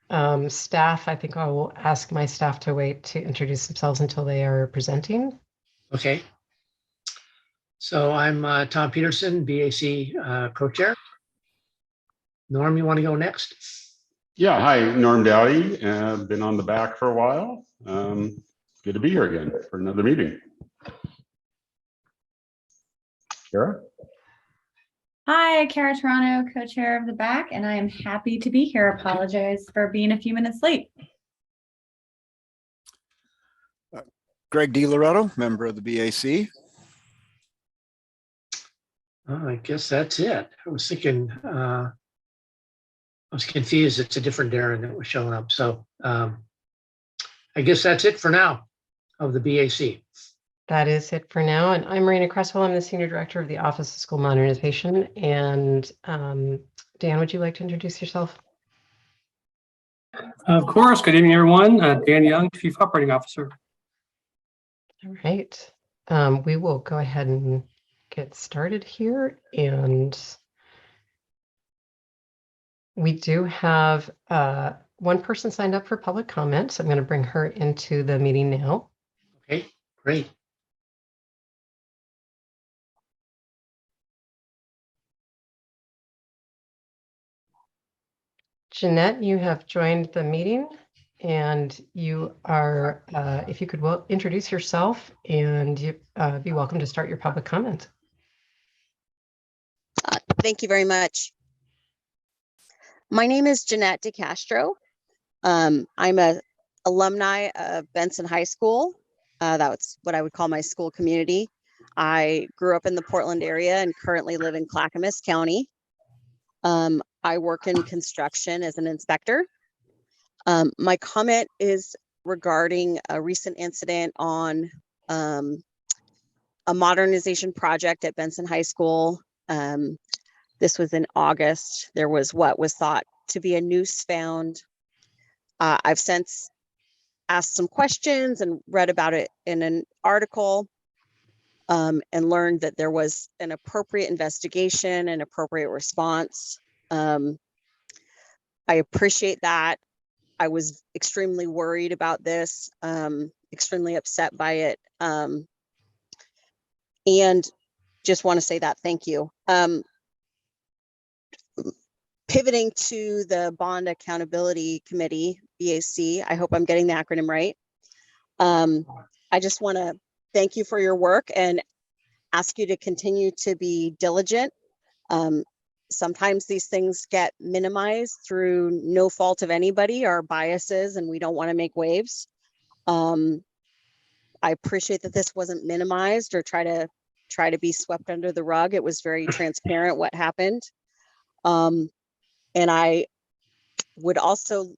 Staff, I think I will ask my staff to wait to introduce themselves until they are presenting. Okay. So I'm Tom Peterson, BAC co-chair. Norm, you want to go next? Yeah, hi, Norm Dowdy. Been on the back for a while. Good to be here again for another meeting. Kara? Hi, Kara Toronto, co-chair of the back, and I am happy to be here. Apologize for being a few minutes late. Greg DiLoretto, member of the BAC. I guess that's it. I was thinking, I was confused. It's a different Darren that was showing up. So I guess that's it for now of the BAC. That is it for now. And I'm Marina Cresswell. I'm the Senior Director of the Office of School Modernization. And Dan, would you like to introduce yourself? Of course. Good evening, everyone. Dan Young, Chief Operating Officer. All right. We will go ahead and get started here. And we do have one person signed up for public comment. So I'm going to bring her into the meeting now. Okay, great. Jeanette, you have joined the meeting and you are, if you could introduce yourself and you be welcome to start your public comment. Thank you very much. My name is Jeanette DeCastro. I'm a alumni of Benson High School. That's what I would call my school community. I grew up in the Portland area and currently live in Clackamas County. I work in construction as an inspector. My comment is regarding a recent incident on a modernization project at Benson High School. This was in August. There was what was thought to be a noose found. I've since asked some questions and read about it in an article and learned that there was an appropriate investigation and appropriate response. I appreciate that. I was extremely worried about this, extremely upset by it, and just want to say that thank you. Pivoting to the Bond Accountability Committee, BAC, I hope I'm getting the acronym right. I just want to thank you for your work and ask you to continue to be diligent. Sometimes these things get minimized through no fault of anybody, our biases, and we don't want to make waves. I appreciate that this wasn't minimized or try to be swept under the rug. It was very transparent what happened. And I would also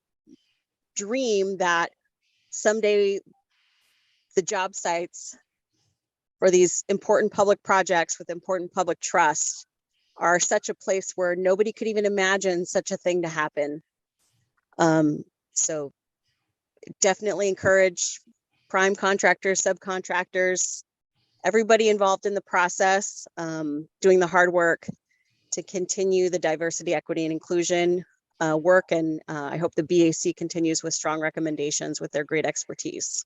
dream that someday the job sites for these important public projects with important public trust are such a place where nobody could even imagine such a thing to happen. So definitely encourage prime contractors, subcontractors, everybody involved in the process, doing the hard work to continue the diversity, equity, and inclusion work. And I hope the BAC continues with strong recommendations with their great expertise.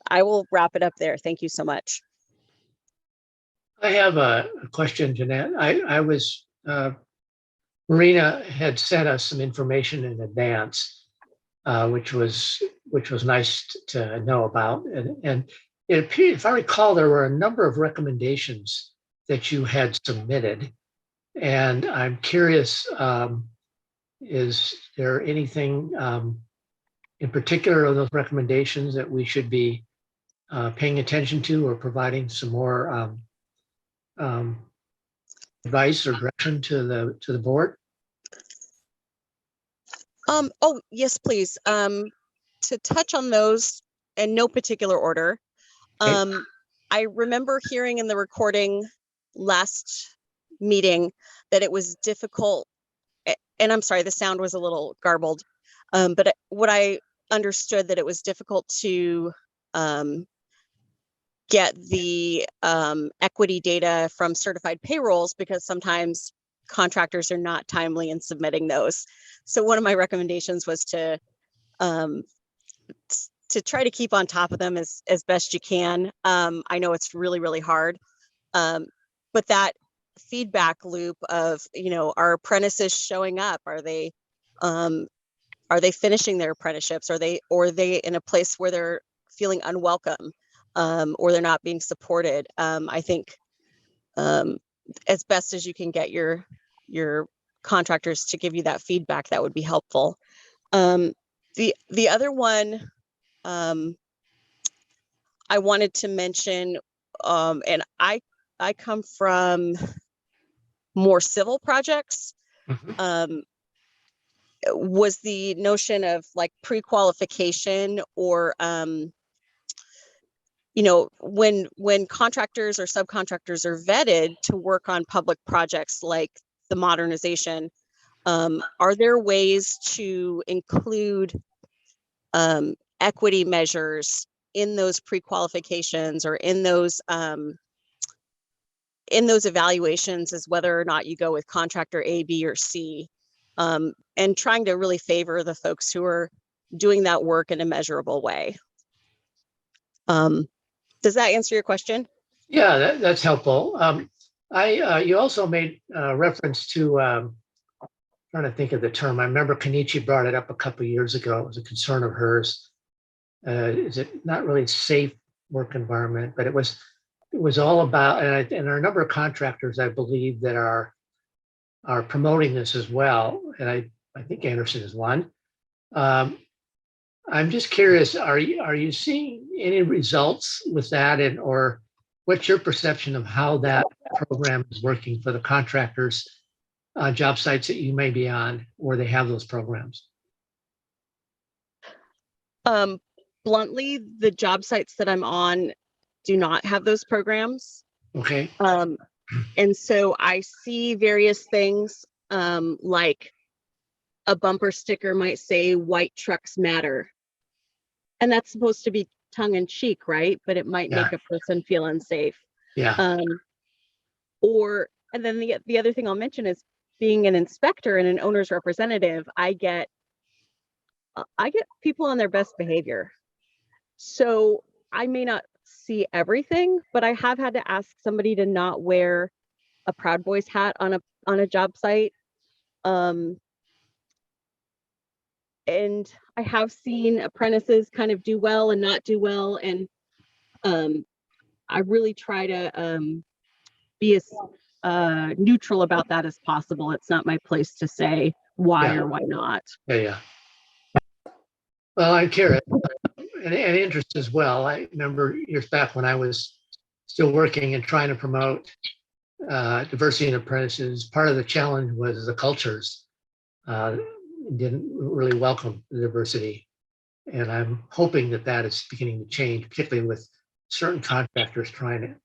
I will wrap it up there. Thank you so much. I have a question, Jeanette. Marina had sent us some information in advance, which was nice to know about. And it appeared, if I recall, there were a number of recommendations that you had submitted. And I'm curious, is there anything in particular of those recommendations that we should be paying attention to or providing some more advice or direction to the board? Oh, yes, please. To touch on those in no particular order. Okay. I remember hearing in the recording last meeting that it was difficult, and I'm sorry, the sound was a little garbled, but what I understood that it was difficult to get the equity data from certified payrolls because sometimes contractors are not timely in submitting those. So one of my recommendations was to try to keep on top of them as best you can. I know it's really, really hard, but that feedback loop of, you know, are apprentices showing up? Are they finishing their apprenticeships? Are they in a place where they're feeling unwelcome, or they're not being supported? I think as best as you can get your contractors to give you that feedback, that would be helpful. The other one I wanted to mention, and I come from more civil projects, was the notion of like pre-qualification, or you know, when contractors or subcontractors are vetted to work on public projects like the modernization, are there ways to include equity measures in those pre-qualifications, or in those evaluations, as whether or not you go with contractor A, B, or C, and trying to really favor the folks who are doing that work in a measurable way? Does that answer your question? Yeah, that's helpful. You also made reference to, trying to think of the term. I remember Kenichi brought it up a couple of years ago. It was a concern of hers. Is it not really safe work environment, but it was all about, and there are a number of contractors, I believe, that are promoting this as well. And I think Anderson is one. I'm just curious, are you seeing any results with that, and or what's your perception of how that program is working for the contractors, job sites that you may be on, where they have those programs? Bluntly, the job sites that I'm on do not have those programs. Okay. And so I see various things, like a bumper sticker might say "White trucks matter," and that's supposed to be tongue in cheek, right? But it might make a person feel unsafe. Yeah. And then the other thing I'll mention is, being an inspector and an owner's representative, I get people on their best behavior. So I may not see everything, but I have had to ask somebody to not wear a Proud Boys hat on a job site. And I have seen apprentices kind of do well and not do well. And I really try to be as neutral about that as possible. It's not my place to say why or why not. Yeah. Well, I'm curious, and interest as well. I remember years back when I was still working and trying to promote diversity in apprentices. Part of the challenge was the cultures didn't really welcome the diversity. And I'm hoping that is beginning to change, particularly with certain contractors trying to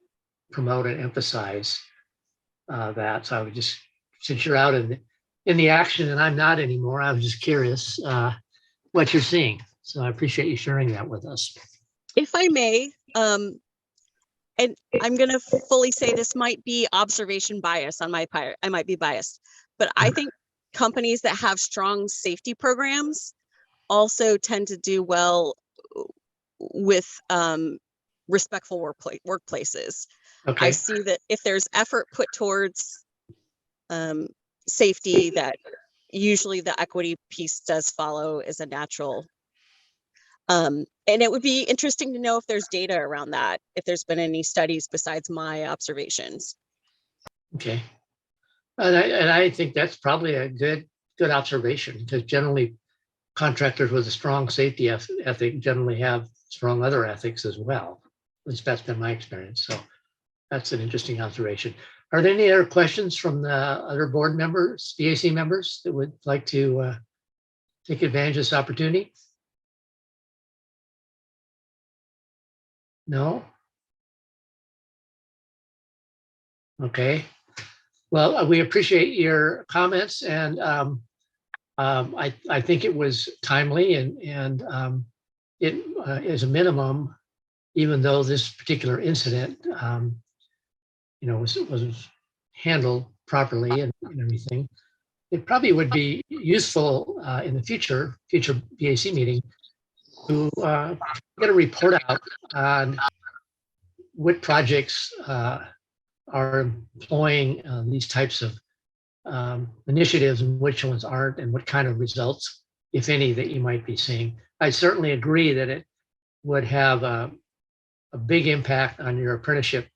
promote and emphasize that. So I would just, since you're out in the action and I'm not anymore, I was just curious what you're seeing. So I appreciate you sharing that with us. If I may, and I'm going to fully say this might be observation bias on my part. I might be biased, but I think companies that have strong safety programs also tend to do well with respectful workplaces. Okay. I see that if there's effort put towards safety, that usually the equity piece does follow as a natural. And it would be interesting to know if there's data around that, if there's been any studies besides my observations. Okay. And I think that's probably a good observation, because generally contractors with a strong safety ethic generally have strong other ethics as well. At least that's been my experience. So that's an interesting observation. Are there any other questions from the other board members, BAC members, that would like to take advantage of this opportunity? No? Okay. Well, we appreciate your comments, and I think it was timely, and it is a minimum, even though this particular incident, was handled properly and everything, it probably would be useful in the future BAC meeting to get a report out on what projects are employing these types of initiatives and which ones aren't, and what kind of results, if any, that you might be seeing. I certainly agree that it would have a big impact on your apprenticeship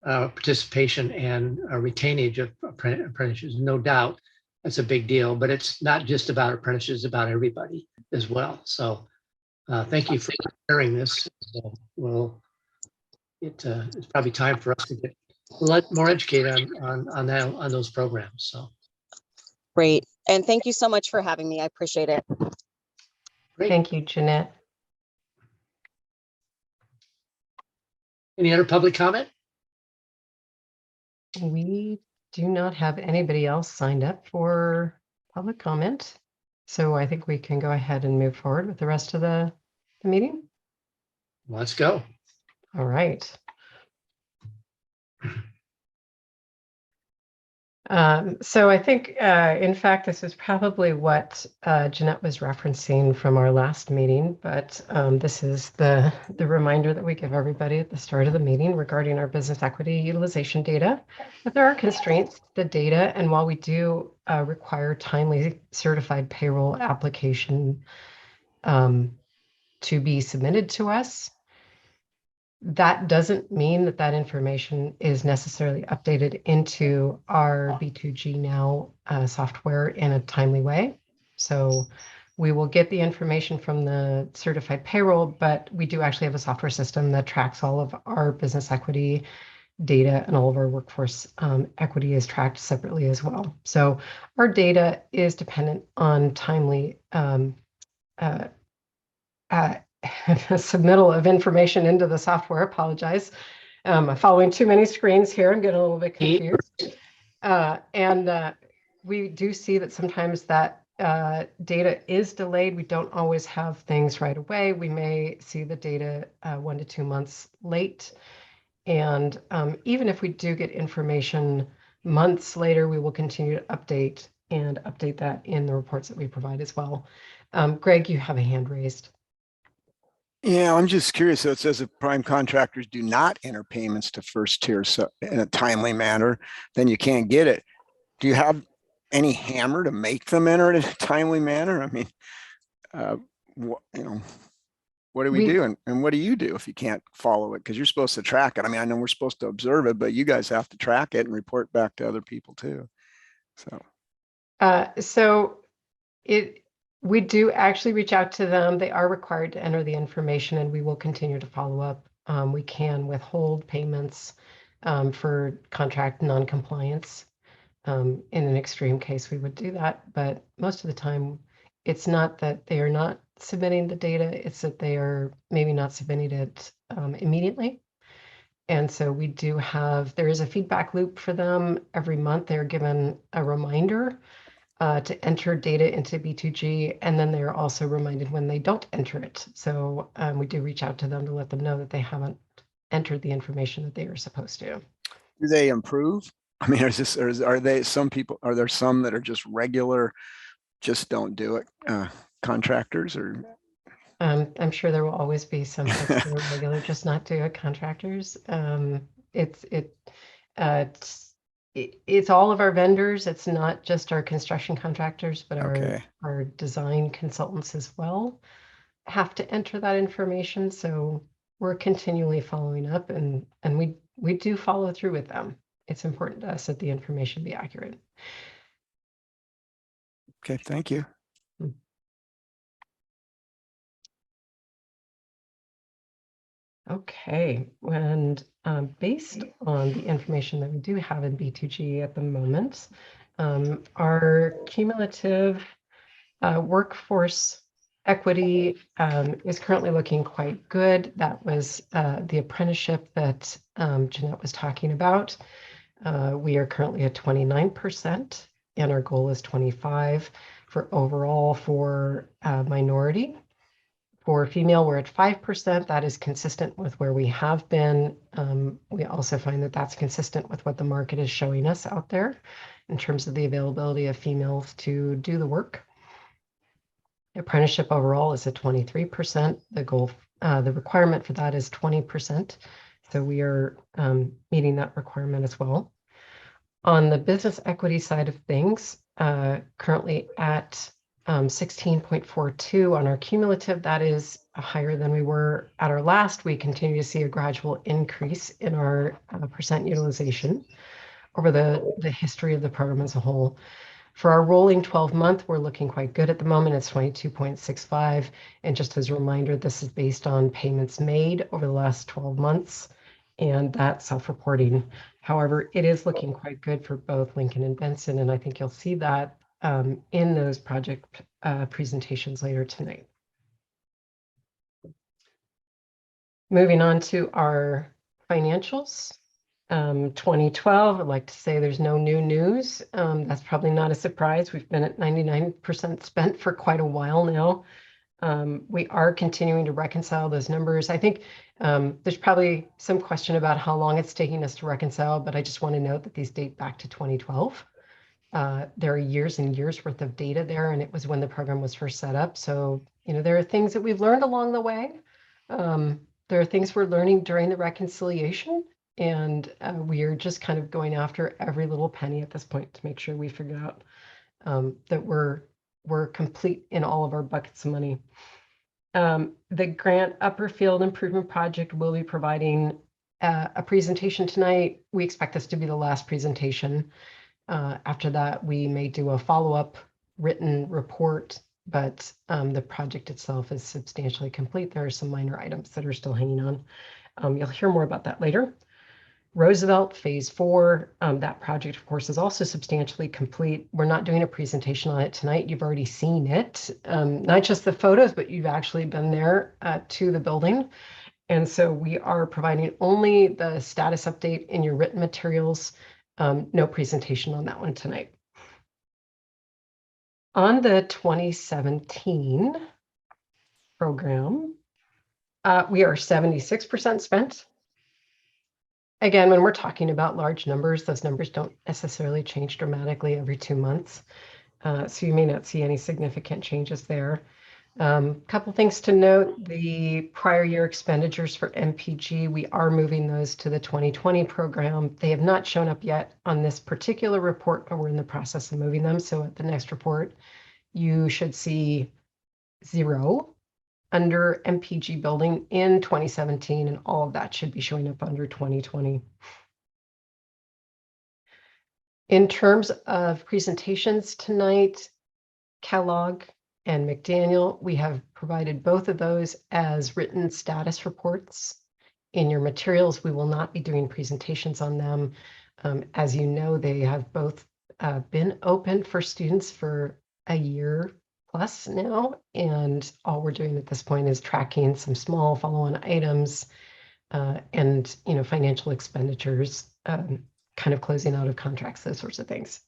participation and retainage of apprentices, no doubt. That's a big deal, but it's not just about apprentices, it's about everybody as well. So thank you for sharing this. Well, it's probably time for us to get a lot more educated on those programs. So Great. And thank you so much for having me. I appreciate it. great. Thank you, Jeanette. Any other public comment? We do not have anybody else signed up for public comment. So I think we can go ahead and move forward with the rest of the meeting. Let's go. All right. So I think, in fact, this is probably what Jeanette was referencing from our last meeting, but this is the reminder that we give everybody at the start of the meeting regarding our business equity utilization data. But there are constraints to the data, and while we do require timely certified payroll application to be submitted to us, that doesn't mean that that information is necessarily updated into our B2G Now software in a timely way. So we will get the information from the certified payroll, but we do actually have a software system that tracks all of our business equity data, and all of our workforce equity is tracked separately as well. So our data is dependent on timely submittal of information into the software. Apologize. I'm following too many screens here. I'm getting a little bit confused. We do see that sometimes that data is delayed. We don't always have things right away. We may see the data 1 to 2 months late. And even if we do get information months later, we will continue to update that in the reports that we provide as well. Greg, you have a hand raised. Yeah, I'm just curious. So it says if prime contractors do not enter payments to first tier in a timely manner, then you can't get it. Do you have any hammer to make them enter it in a timely manner? I mean, what do we do? And what do you do if you can't follow it? Because you're supposed to track it. I mean, I know we're supposed to observe it, but you guys have to track it and report back to other people too. So. We do actually reach out to them. They are required to enter the information, and we will continue to follow up. We can withhold payments for contract non-compliance. In an extreme case, we would do that, but most of the time, it's not that they are not submitting the data, it's that they are maybe not submitting it immediately. And so we do there is a feedback loop for them. Every month, they're given a reminder to enter data into B2G, and then they're also reminded when they don't enter it. So we do reach out to them to let them know that they haven't entered the information that they are supposed to. Do they improve? I mean, are there some that are just regular, just don't do it, contractors? Or I'm sure there will always be some folks that are regular, just not do it, contractors. It's all of our vendors. It's not just our construction contractors, but our design consultants as well have to enter that information. So we're continually following up, and we do follow through with them. It's important to us that the information be accurate. Okay, thank you. Okay, and based on the information that we do have in B2G at the moment, our cumulative workforce equity is currently looking quite good. That was the apprenticeship that Jeanette was talking about. We are currently at 29%, and our goal is 25% for overall for minority For female, we're at 5%. That is consistent with where we have been. We also find that that's consistent with what the market is showing us out there in terms of the availability of females to do the work. Apprenticeship overall is at 23%. The goal, the requirement for that is 20%. So we are meeting that requirement as well. On the business equity side of things, currently at 16.42 on our cumulative, that is higher than we were at our last. We continue to see a gradual increase in our percent utilization over the history of the program as a whole. For our rolling 12-month, we're looking quite good at the moment. It's 22.65. And just as a reminder, this is based on payments made over the last 12 months and that self-reporting. However, it is looking quite good for both Lincoln and Benson, and I think you'll see that in those project presentations later tonight. Moving on to our financials. 2012, I'd like to say there's no new news. That's probably not a surprise. We've been at 99% spent for quite a while now. We are continuing to reconcile those numbers. I think there's probably some question about how long it's taking us to reconcile, but I just want to note that these date back to 2012. There are years and years worth of data there, and it was when the program was first set up. So, you know, there are things that we've learned along the way. There are things we're learning during the reconciliation, and we are just kind of going after every little penny at this point to make sure we figure out that we're complete in all of our buckets of money. The Grant Upper Field Improvement Project will be providing a presentation tonight. We expect this to be the last presentation. After that, we may do a follow-up written report, but the project itself is substantially complete. There are some minor items that are still hanging on. You'll hear more about that later. Roosevelt Phase 4, that project, of course, is also substantially complete. We're not doing a presentation on it tonight. You've already seen it, not just the photos, but you've actually been there to the building. And so we are providing only the status update in your written materials. No presentation on that one tonight. On the 2017 program, we are 76% spent. Again, when we're talking about large numbers, those numbers don't necessarily change dramatically every 2 months. So you may not see any significant changes there. Couple things to note, the prior year expenditures for MPG, we are moving those to the 2020 program. They have not shown up yet on this particular report, but we're in the process of moving them. So at the next report, you should see 0 under MPG building in 2017, and all of that should be showing up under 2020. In terms of presentations tonight, Kellogg and McDaniel, we have provided both of those as written status reports in your materials. We will not be doing presentations on them. As you know, they have both been open for students for a year plus now, and all we're doing at this point is tracking some small follow-on items and, you know, financial expenditures, kind of closing out of contracts, those sorts of things.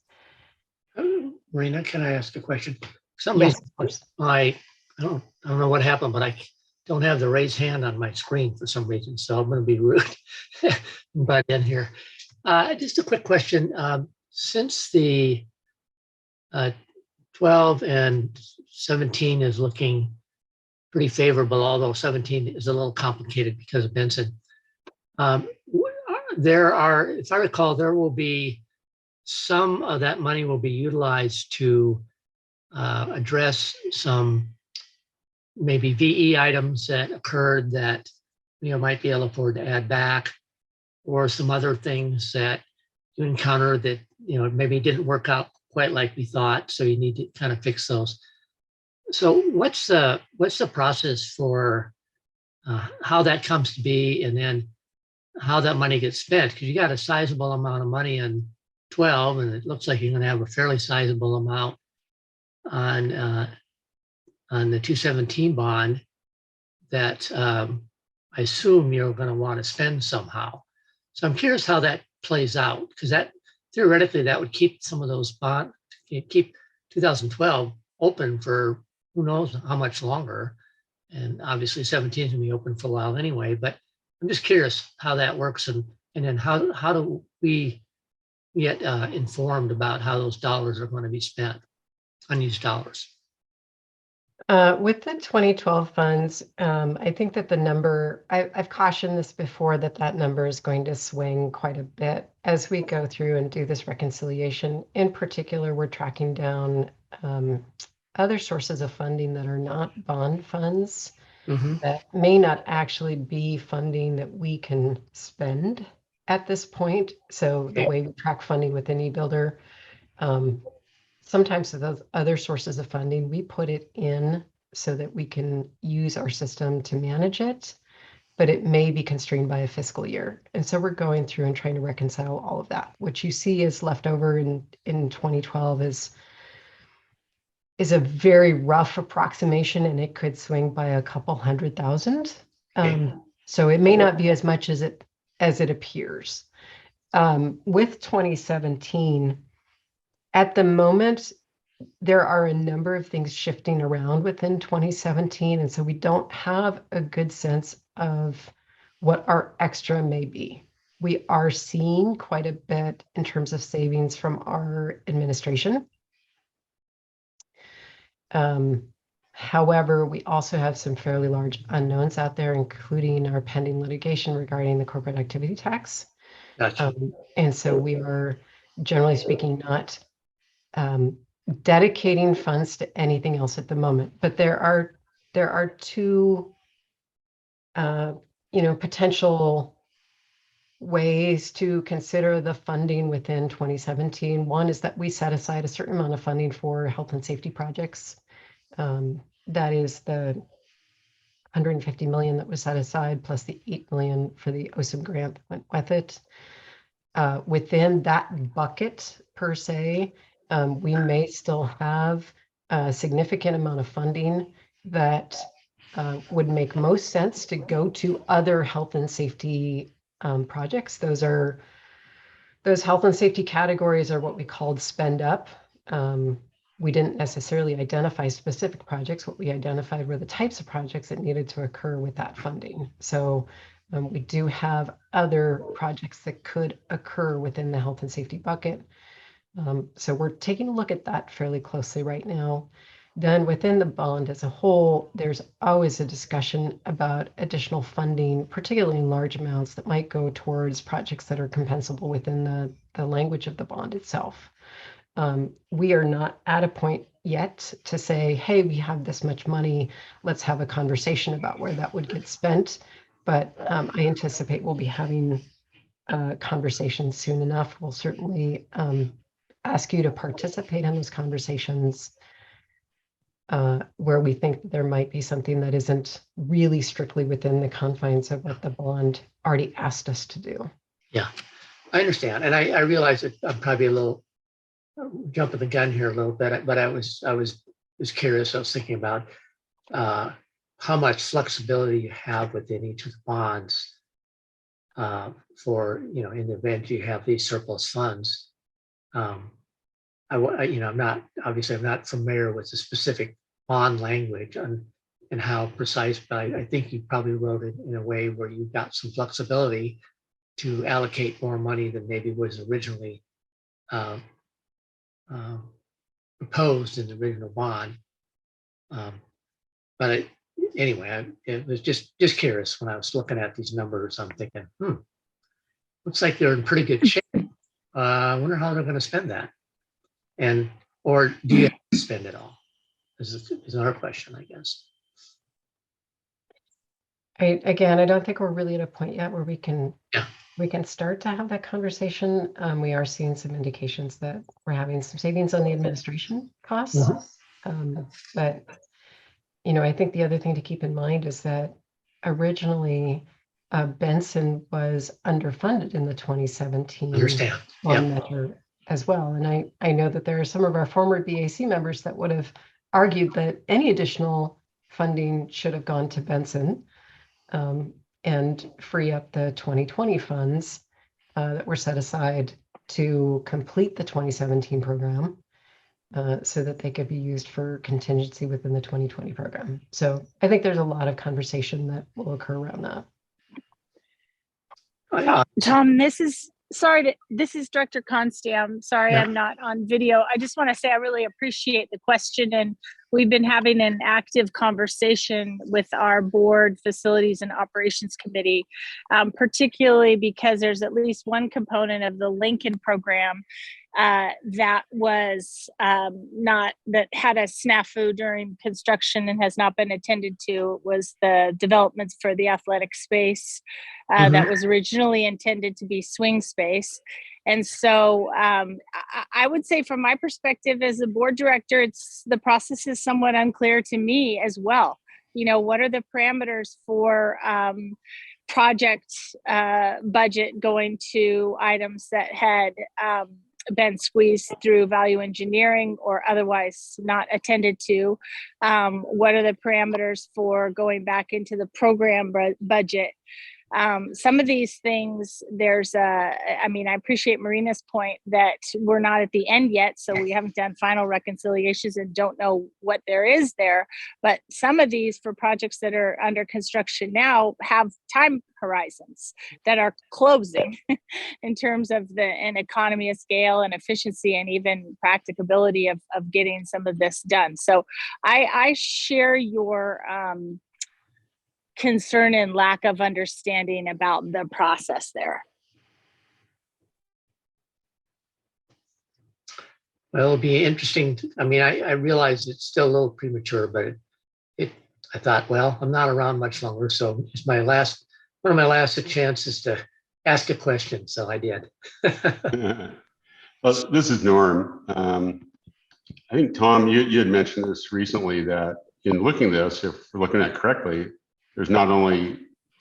Marina, can I ask a question? Some Yes, reason of course. I don't know what happened, but I don't have the raise hand on my screen for some reason, so I'm going to be rude. But in here, just a quick question. Since the 12 and 17 is looking pretty favorable, although 17 is a little complicated because of Benson. There are, if I recall, there will be some of that money will be utilized to address some maybe VE items that occurred that, you know, might be able to afford to add back, or some other things that you encounter that, you know, maybe didn't work out quite like we thought, so you need to kind of fix those. So what's the process for how that comes to be, and then how that money gets spent? Because you got a sizable amount of money in 12, and it looks like you're going to have a fairly sizable amount on the 217 bond that I assume you're going to want to spend somehow. So I'm curious how that plays out, because that theoretically that would keep some of those bonds, keep 2012 open for who knows how much longer. And obviously 17 is gonna be open for a while anyway, but I'm just curious how that works and then how do we get informed about how those dollars are going to be spent, unused dollars? With the 2012 funds, I think that the number, I've cautioned this before, that that number is going to swing quite a bit as we go through and do this reconciliation. In particular, we're tracking down other sources of funding that are not bond funds, that may not actually be funding that we can spend at this point. So the Okay. way we track funding within eBuilder, sometimes those other sources of funding, we put it in so that we can use our system to manage it, but it may be constrained by a fiscal year. And so we're going through and trying to reconcile all of that. What you see is left over in 2012 is a very rough approximation, and it could swing by a couple 100,000. So it may not be as much as it appears. With 2017, at the moment, there are a number of things shifting around within 2017, and so we don't have a good sense of what our extra may be. We are seeing quite a bit in terms of savings from our administration. However, we also have some fairly large unknowns out there, including our pending litigation regarding the corporate activity tax. Gotcha. And so we are, generally speaking, not dedicating funds to anything else at the moment. But there are two, potential ways to consider the funding within 2017. One is that we set aside a certain amount of funding for health and safety projects. That is the 150 million that was set aside, plus the 8 million for the OSIM grant that went with it. Within that bucket per se, we may still have a significant amount of funding that would make most sense to go to other health and safety projects. Those health and safety categories are what we called spend up. We didn't necessarily identify specific projects. What we identified were the types of projects that needed to occur with that funding. So we do have other projects that could occur within the health and safety bucket. So we're taking a look at that fairly closely right now. Then within the bond as a whole, there's always a discussion about additional funding, particularly in large amounts that might go towards projects that are compensable within the language of the bond itself. We are not at a point yet to say, hey, we have this much money, let's have a conversation about where that would get spent. But I anticipate we'll be having conversations soon enough. We'll certainly ask you to participate in those conversations where we think there might be something that isn't really strictly within the confines of what the bond already asked us to do. Yeah, I understand. And I realize that I'm probably a little jumping the gun here a little bit, but I was curious. I was thinking about how much flexibility you have within each of the bonds for, in the event you have these surplus funds. I'm not familiar with the specific bond language and how precise, but I think you probably wrote it in a way where you got some flexibility to allocate more money than maybe was originally proposed in the original bond. But anyway, it was just curious when I was looking at these numbers. I'm thinking, looks like they're in pretty good shape. I wonder how they're going to spend that, or do you have to spend it all? Is another question, I guess. I don't think we're really at a point yet where we can start to have that conversation. We are seeing some indications that we're having some savings on the administration costs. But I think the other thing to keep in mind is that originally Benson was underfunded in the 2017 Understand. bond measure as well. And I know that there are some of our former BAC members that would have argued that any additional funding should have gone to Benson and free up the 2020 funds that were set aside to complete the 2017 program. so that they could be used for contingency within the 2020 program. So I think there's a lot of conversation that will occur around that. Tom, this is Director Constam. Sorry, Yeah. I'm not on video. I just want to say I really appreciate the question, and we've been having an active conversation with our board facilities and operations committee, particularly because there's at least one component of the Lincoln program that was that had a snafu during construction and has not been attended to, was the developments for the athletic space that was originally intended to be swing space. And so I would say from my perspective as a board director, the process is somewhat unclear to me as well. You know, what are the parameters for project budget going to items that had been squeezed through value engineering or otherwise not attended to? What are the parameters for going back into the program budget? Some of these things, I appreciate Marina's point that we're not at the end yet, so we haven't done final reconciliations and don't know what there is there. But some of these for projects that are under construction now have time horizons that are closing in terms of an economy of scale and efficiency and even practicability of getting some of this done. So I share your concern and lack of understanding about the process there. Well, it'll be interesting. I realize it's still a little premature, but I thought, well, I'm not around much longer, so it's one of my last chances to ask a question. So I did. Well, this is Norm. I think, Tom, you had mentioned this recently, that in looking at this, if we're looking at it correctly, there's not only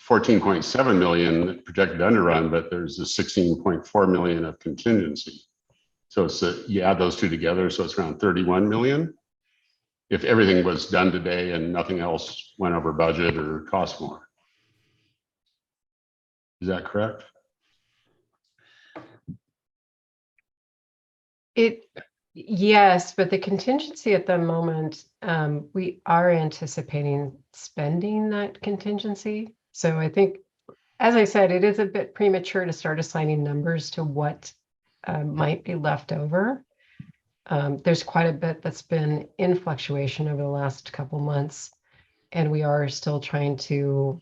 14.7 million projected underrun, but there's a 16.4 million of contingency. So you add those two together, so it's around 31 million. If everything was done today and nothing else went over budget or cost more. Is that correct? Yes, but the contingency at the moment, we are anticipating spending that contingency. So I think, as I said, it is a bit premature to start assigning numbers to what might be left over. There's quite a bit that's been in fluctuation over the last couple months, and we are still trying to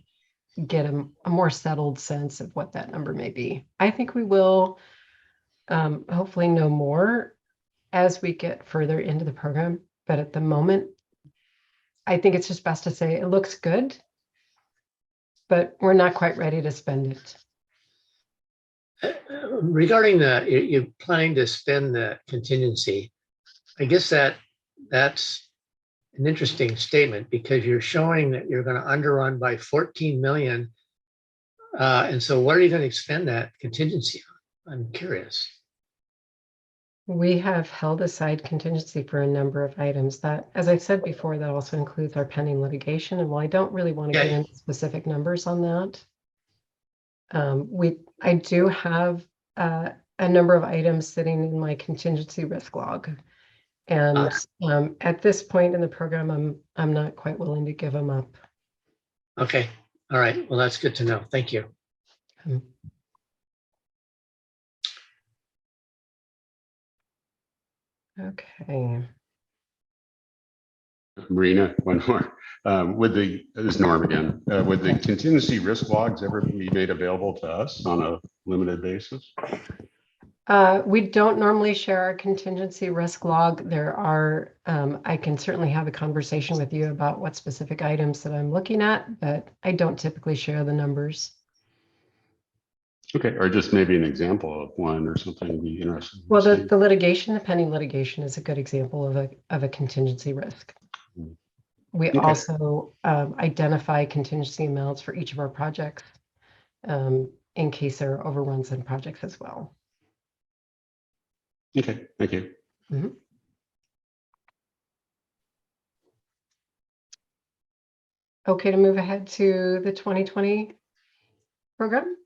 get a more settled sense of what that number may be. I think we will hopefully know more as we get further into the program, but at the moment, I think it's just best to say it looks good, but we're not quite ready to spend it. Regarding you're planning to spend the contingency, I guess that's an interesting statement, because you're showing that you're going to underrun by 14 million. And so what are you going to expend that contingency on? I'm curious. We have held aside contingency for a number of items that, as I said before, that also includes our pending litigation. And while I don't really want to get into specific numbers on that, I do have a number of items sitting in my contingency risk log. And at this point in the program, I'm not quite willing to give them up. Okay. All right. Well, that's good to know. Thank you. Okay. Marina, one more. This is Norm again. Would the contingency risk logs ever be made available to us on a limited basis? We don't normally share our contingency risk log. There are, I can certainly have a conversation with you about what specific items that I'm looking at, but I don't typically share the numbers. Okay, or just maybe an example of one or something would be interesting. Well, the litigation, the pending litigation is a good example of a contingency risk. We also identify contingency amounts for each of our projects in case there are overruns in projects as well. Okay, thank you. Mm-hmm. Okay, to move ahead to the 2020 program.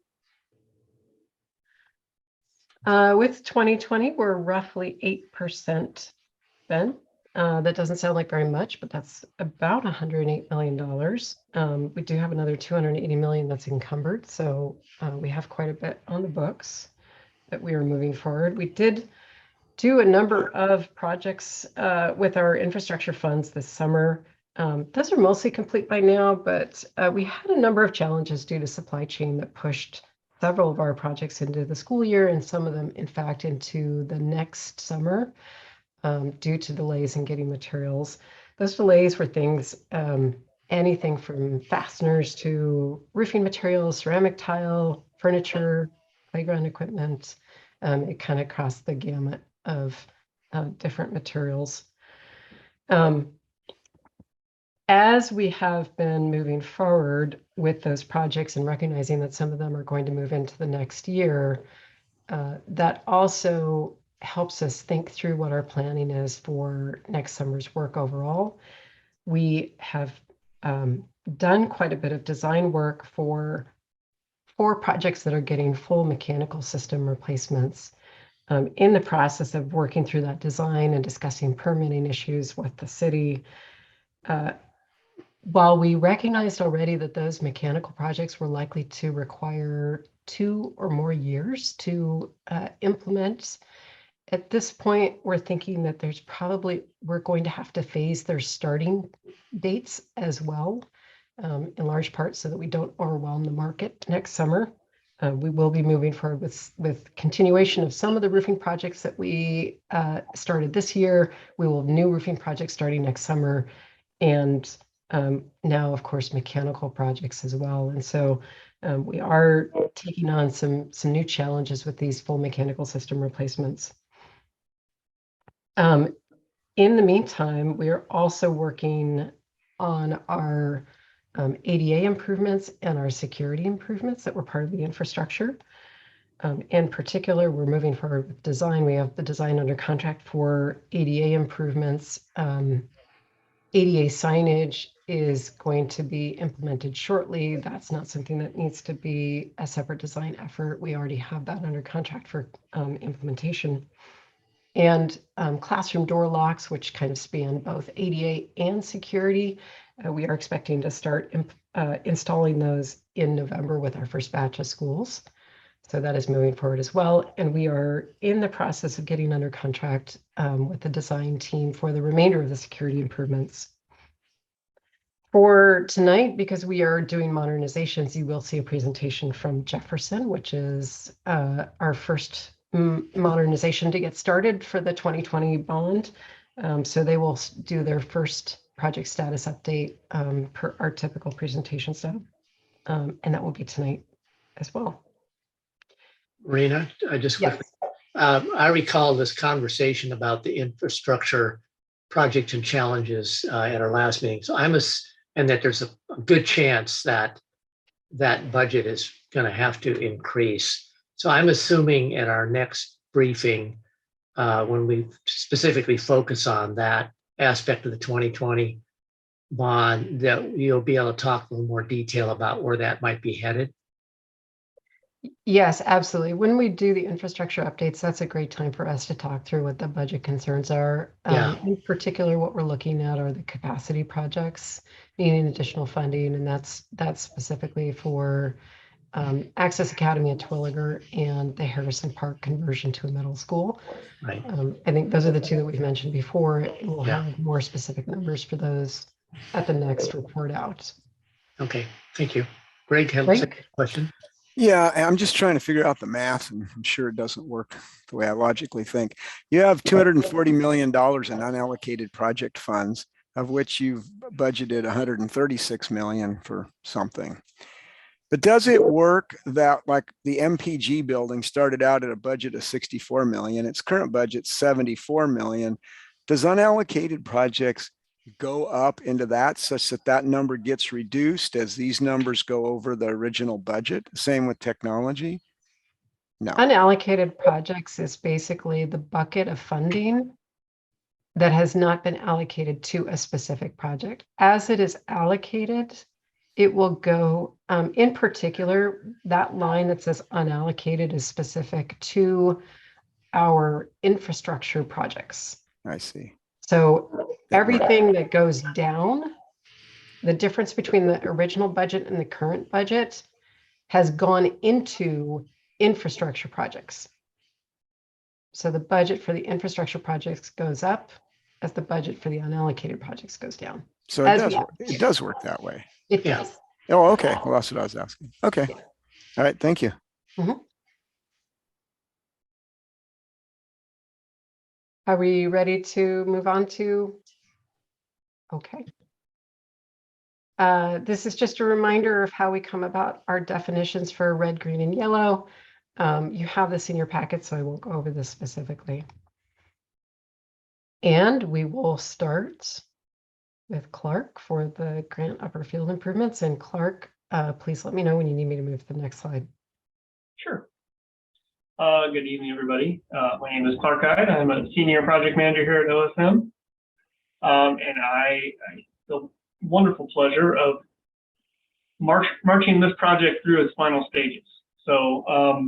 With 2020, we're roughly 8% Ben. That doesn't sound like very much, but that's about $108 million. We do have another 280 million that's encumbered, so we have quite a bit on the books that we are moving forward. We did do a number of projects with our infrastructure funds this summer. Those are mostly complete by now, but we had a number of challenges due to supply chain that pushed several of our projects into the school year, and some of them, in fact, into the next summer due to delays in getting materials. Those delays were things, anything from fasteners to roofing materials, ceramic tile, furniture, playground equipment. It kind of crossed the gamut of different materials. As we have been moving forward with those projects and recognizing that some of them are going to move into the next year, that also helps us think through what our planning is for next summer's work overall. We have done quite a bit of design work for 4 projects that are getting full mechanical system replacements. In the process of working through that design and discussing permitting issues with the city, while we recognized already that those mechanical projects were likely to require 2 or more years to implement, at this point, we're thinking that we're going to have to phase their starting dates as well, in large part so that we don't overwhelm the market next summer. We will be moving forward with continuation of some of the roofing projects that we started this year. We will have new roofing projects starting next summer, and now, of course, mechanical projects as well. And so we are taking on some new challenges with these full mechanical system replacements. In the meantime, we are also working on our ADA improvements and our security improvements that were part of the infrastructure. In particular, we're moving forward with design. We have the design under contract for ADA improvements. ADA signage is going to be implemented shortly. That's not something that needs to be a separate design effort. We already have that under contract for implementation. And classroom door locks, which kind of span both ADA and security. We are expecting to start installing those in November with our first batch of schools. So that is moving forward as well. And we are in the process of getting under contract with the design team for the remainder of the security improvements. For tonight, because we are doing modernizations, you will see a presentation from Jefferson, which is our first modernization to get started for the 2020 bond. So they will do their first project status update per our typical presentation style. And that will be tonight as well. Marina, I just quickly, I recall this conversation about the infrastructure projects and challenges at our last meeting. So and that there's a good chance that that budget is going to have to increase. So I'm assuming at our next briefing, when we specifically focus on that aspect of the 2020 bond, that you'll be able to talk a little more detail about where that might be headed. Yes, absolutely. When we do the infrastructure updates, that's a great time for us to talk through what the budget concerns are. In particular, what we're looking at are the capacity projects needing additional funding, and that's specifically for Access Academy at Twilliger and the Harrison Park conversion to a middle school. Right. I think those are the 2 that we've mentioned before. We'll have more specific numbers for those at the next report out. Okay, thank you. Greg, have a question? Yeah, I'm just trying to figure out the math, and I'm sure it doesn't work the way I logically think. You have $240 million in unallocated project funds, of which you've budgeted 136 million for something. But does it work that, like, the MPG building started out at a budget of 64 million, its current budget's 74 million? Does unallocated projects go up into that such that that number gets reduced as these numbers go over the original budget? Same with technology? No. Unallocated projects is basically the bucket of funding that has not been allocated to a specific project. As it is allocated, it will go, in particular, that line that says unallocated is specific to our infrastructure projects. I see. So everything that goes down, the difference between the original budget and the current budget has gone into infrastructure projects. So the budget for the infrastructure projects goes up as the budget for the unallocated projects goes down. So As it does work that way. It Yeah. does. Oh, okay. Well, that's what I was asking. Okay. Yeah. All right. Thank you. Are we ready to move on to? Okay. This is just a reminder of how we come about our definitions for red, green, and yellow. You have this in your packet, so I won't go over this specifically. And we will start with Clark for the grant upper field improvements. And Clark, please let me know when you need me to move to the next slide. Sure. Good evening, everybody. My name is Clark Hyde. I'm a senior project manager here at OSM. And I the wonderful pleasure of marching this project through its final stages. So for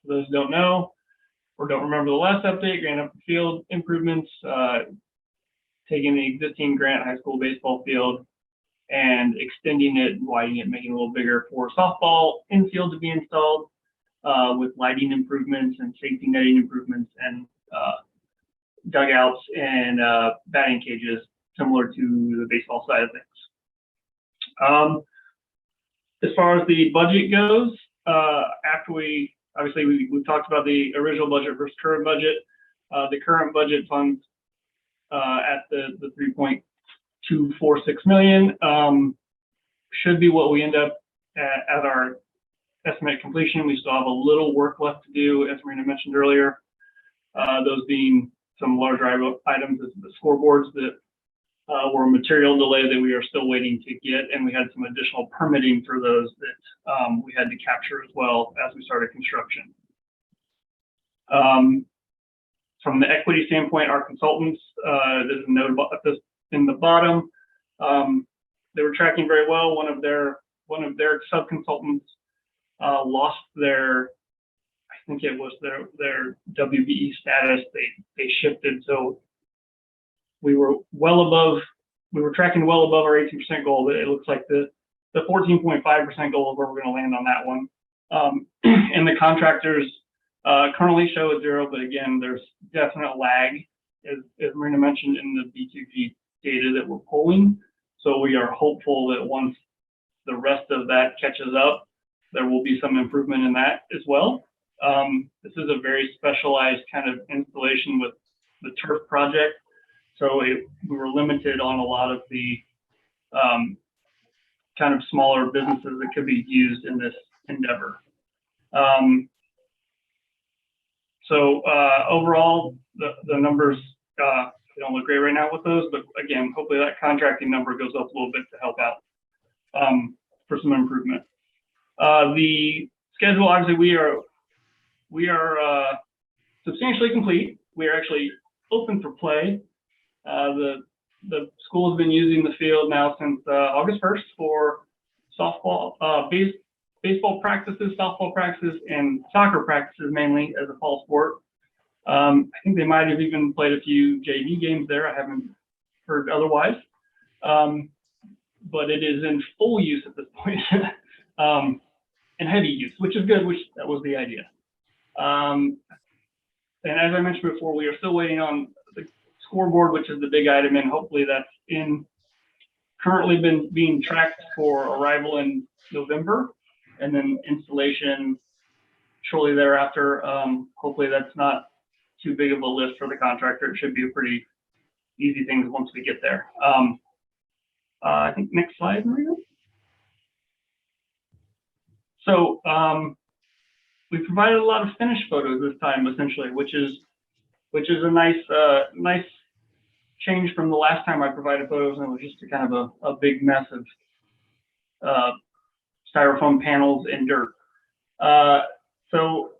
those who don't know or don't remember the last update, grant upper field improvements, taking the existing Grant high school baseball field and extending it, widening it, making it a little bigger for softball infield to be installed with lighting improvements and safety netting improvements and dugouts and batting cages similar to the baseball side of things. As far as the budget goes, after we talked about the original budget versus current budget. The current budget funds at the 3.246 million should be what we end up at our estimate completion. We still have a little work left to do, as Marina mentioned earlier. Those being some larger items, the scoreboards that were a material delay that we are still waiting to get, and we had some additional permitting for those that we had to capture as well as we started construction. From the equity standpoint, our consultants, there's a note about this in the bottom. They were tracking very well. One of their sub-consultants lost their, I think it was their WBE status. They shifted, so we were tracking well above our 18% goal, but it looks like the 14.5% goal is where we're going to land on that one. And the contractors currently show a 0, but again, there's definite lag, as Marina mentioned, in the B2G data that we're pulling. So we are hopeful that once the rest of that catches up, there will be some improvement in that as well. This is a very specialized kind of installation with the turf project. So we were limited on a lot of the kind of smaller businesses that could be used in this endeavor. So overall, the numbers don't look great right now with those, but again, hopefully that contracting number goes up a little bit to help out for some improvement. The schedule, obviously, we are substantially complete. We are actually open for play. The school has been using the field now since August 1st for softball, baseball practices, softball practices, and soccer practices mainly as a fall sport. I think they might have even played a few JV games there. I haven't heard otherwise. But it is in full use at this point and heavy use, which is good, that was the idea. And as I mentioned before, we are still waiting on the scoreboard, which is the big item, and hopefully that's currently being tracked for arrival in November, and then installation shortly thereafter. Hopefully that's not too big of a lift for the contractor. It should be a pretty easy thing once we get there. I think next slide, Maria. So we provided a lot of finished photos this time, essentially, which is a nice change from the last time I provided photos, and it was just a kind of a big mess of styrofoam panels and dirt. So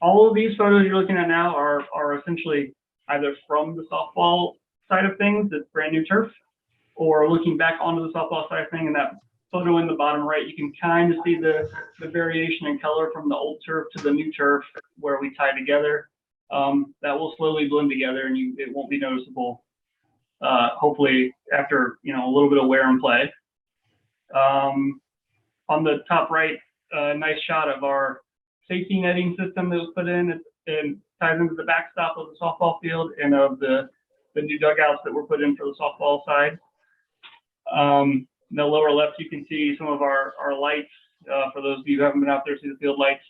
all of these photos you're looking at now are essentially either from the softball side of things, that's brand new turf, or looking back onto the softball side of thing. And that photo in the bottom right, you can kind of see the variation in color from the old turf to the new turf where we tie together. That will slowly blend together, and it won't be noticeable hopefully after, a little bit of wear and play. On the top right, a nice shot of our safety netting system that was put in and ties into the backstop of the softball field and of the new dugouts that were put in for the softball side. In the lower left, you can see some of our lights. For those of you who haven't been out there, see the field lights.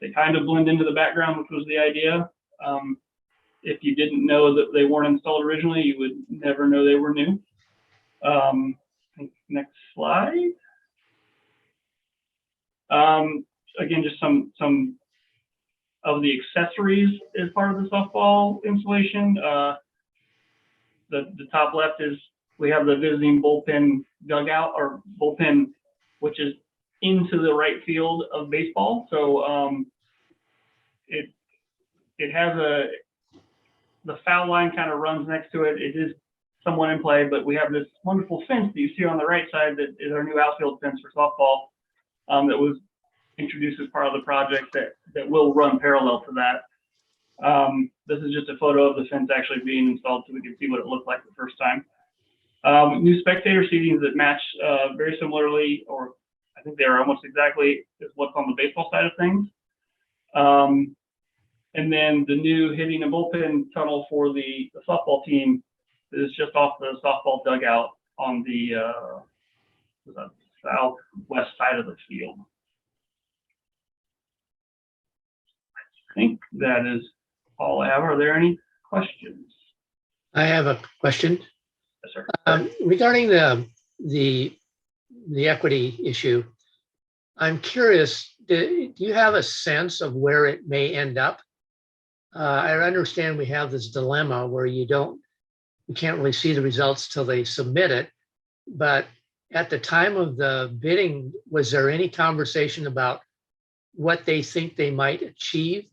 They kind of blend into the background, which was the idea. If you didn't know that they weren't installed originally, you would never know they were new. Next slide. Again, just some of the accessories as part of the softball installation. The top left is we have the visiting bullpen dugout or bullpen, which is into the right field of baseball. So it has the foul line kind of runs next to it. It is somewhat in play, but we have this wonderful fence that you see on the right side that is our new outfield fence for softball that was introduced as part of the project that will run parallel to that. This is just a photo of the fence actually being installed so we can see what it looked like the first time. New spectator seatings that match very similarly, or I think they're almost exactly as what's on the baseball side of things. And then the new hitting and bullpen tunnel for the softball team is just off the softball dugout on the southwest side of the field. I think that is all I have. Are there any questions? I have a question. Yes, sir. Regarding the equity issue, I'm curious, do you have a sense of where it may end up? I understand we have this dilemma where you can't really see the results till they submit it, but at the time of the bidding, was there any conversation about what they think they might achieve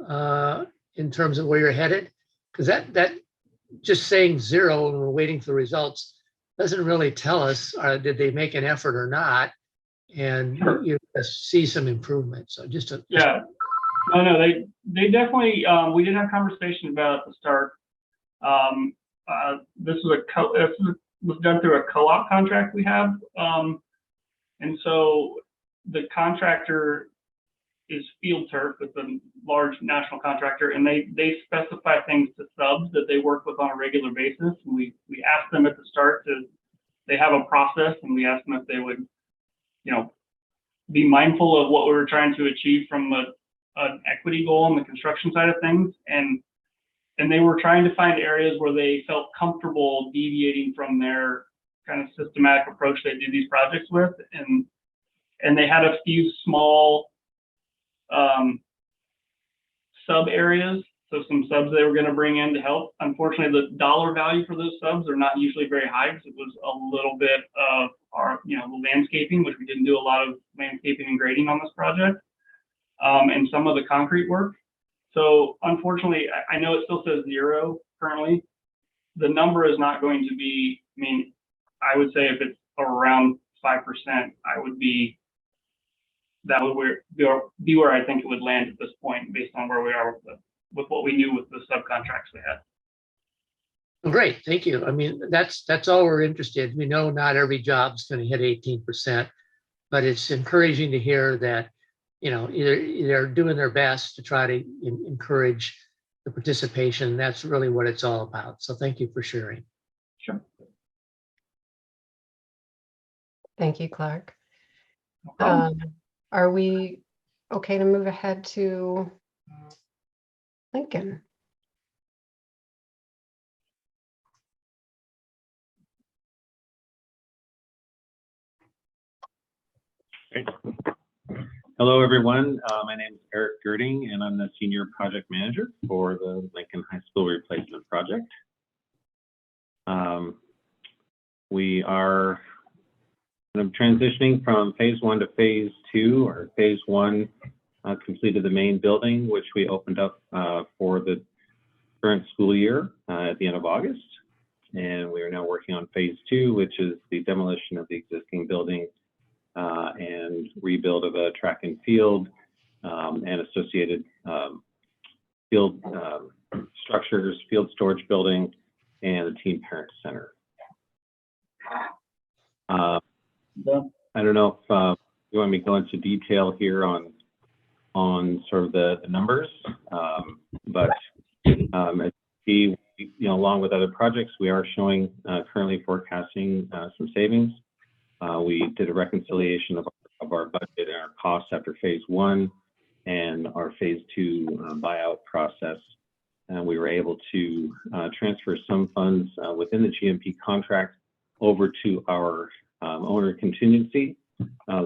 in terms of where you're headed? Because that just saying 0 and we're waiting for the results doesn't really tell us did they make an effort or not, and you see some improvement. So just a no, they definitely we did have conversation about at the start. This was done through a co-op contract we have, and so the contractor is Field Turf. It's a large national contractor, and they specify things to subs that they work with on a regular basis. And we asked them at the start they have a process, and we asked them if they would, be mindful of what we were trying to achieve from an equity goal on the construction side of things, and they were trying to find areas where they felt comfortable deviating from their kind of systematic approach they do these projects with, and they had a few small sub areas, so some subs they were going to bring in to help. Unfortunately, the dollar value for those subs are not usually very high because it was a little bit of our, landscaping, which we didn't do a lot of landscaping and grading on this project, and some of the concrete work. So unfortunately, I know it still says 0 currently. The number is not going to be, I would say if it's around 5%, that would be where I think it would land at this point based on where we are with what we knew with the subcontracts we had. Great, thank you. That's all we're interested in. We know not every job is going to hit 18%, but it's encouraging to hear that, either they're doing their best to try to encourage the participation. That's really what it's all about. So thank you for sharing. Sure. Thank you, Clark. No problem. Are we okay to move ahead to Lincoln? Great. Hello, everyone. My name is Eric Girding, and I'm the Senior Project Manager for the Lincoln High School Replacement Project. We are transitioning from phase 1 to phase 2, or phase 1 completed the main building, which we opened up for the current school year at the end of August. And we are now working on phase 2, which is the demolition of the existing building and rebuild of a track and field and associated field structures, field storage building, and the Teen Parent Center. I don't know if you want me to go into detail here on sort of the numbers, but as you see, along with other projects, we are showing currently forecasting some savings. We did a reconciliation of our budget and our costs after phase 1 and our phase 2 buyout process. And we were able to transfer some funds within the GMP contract over to our owner contingency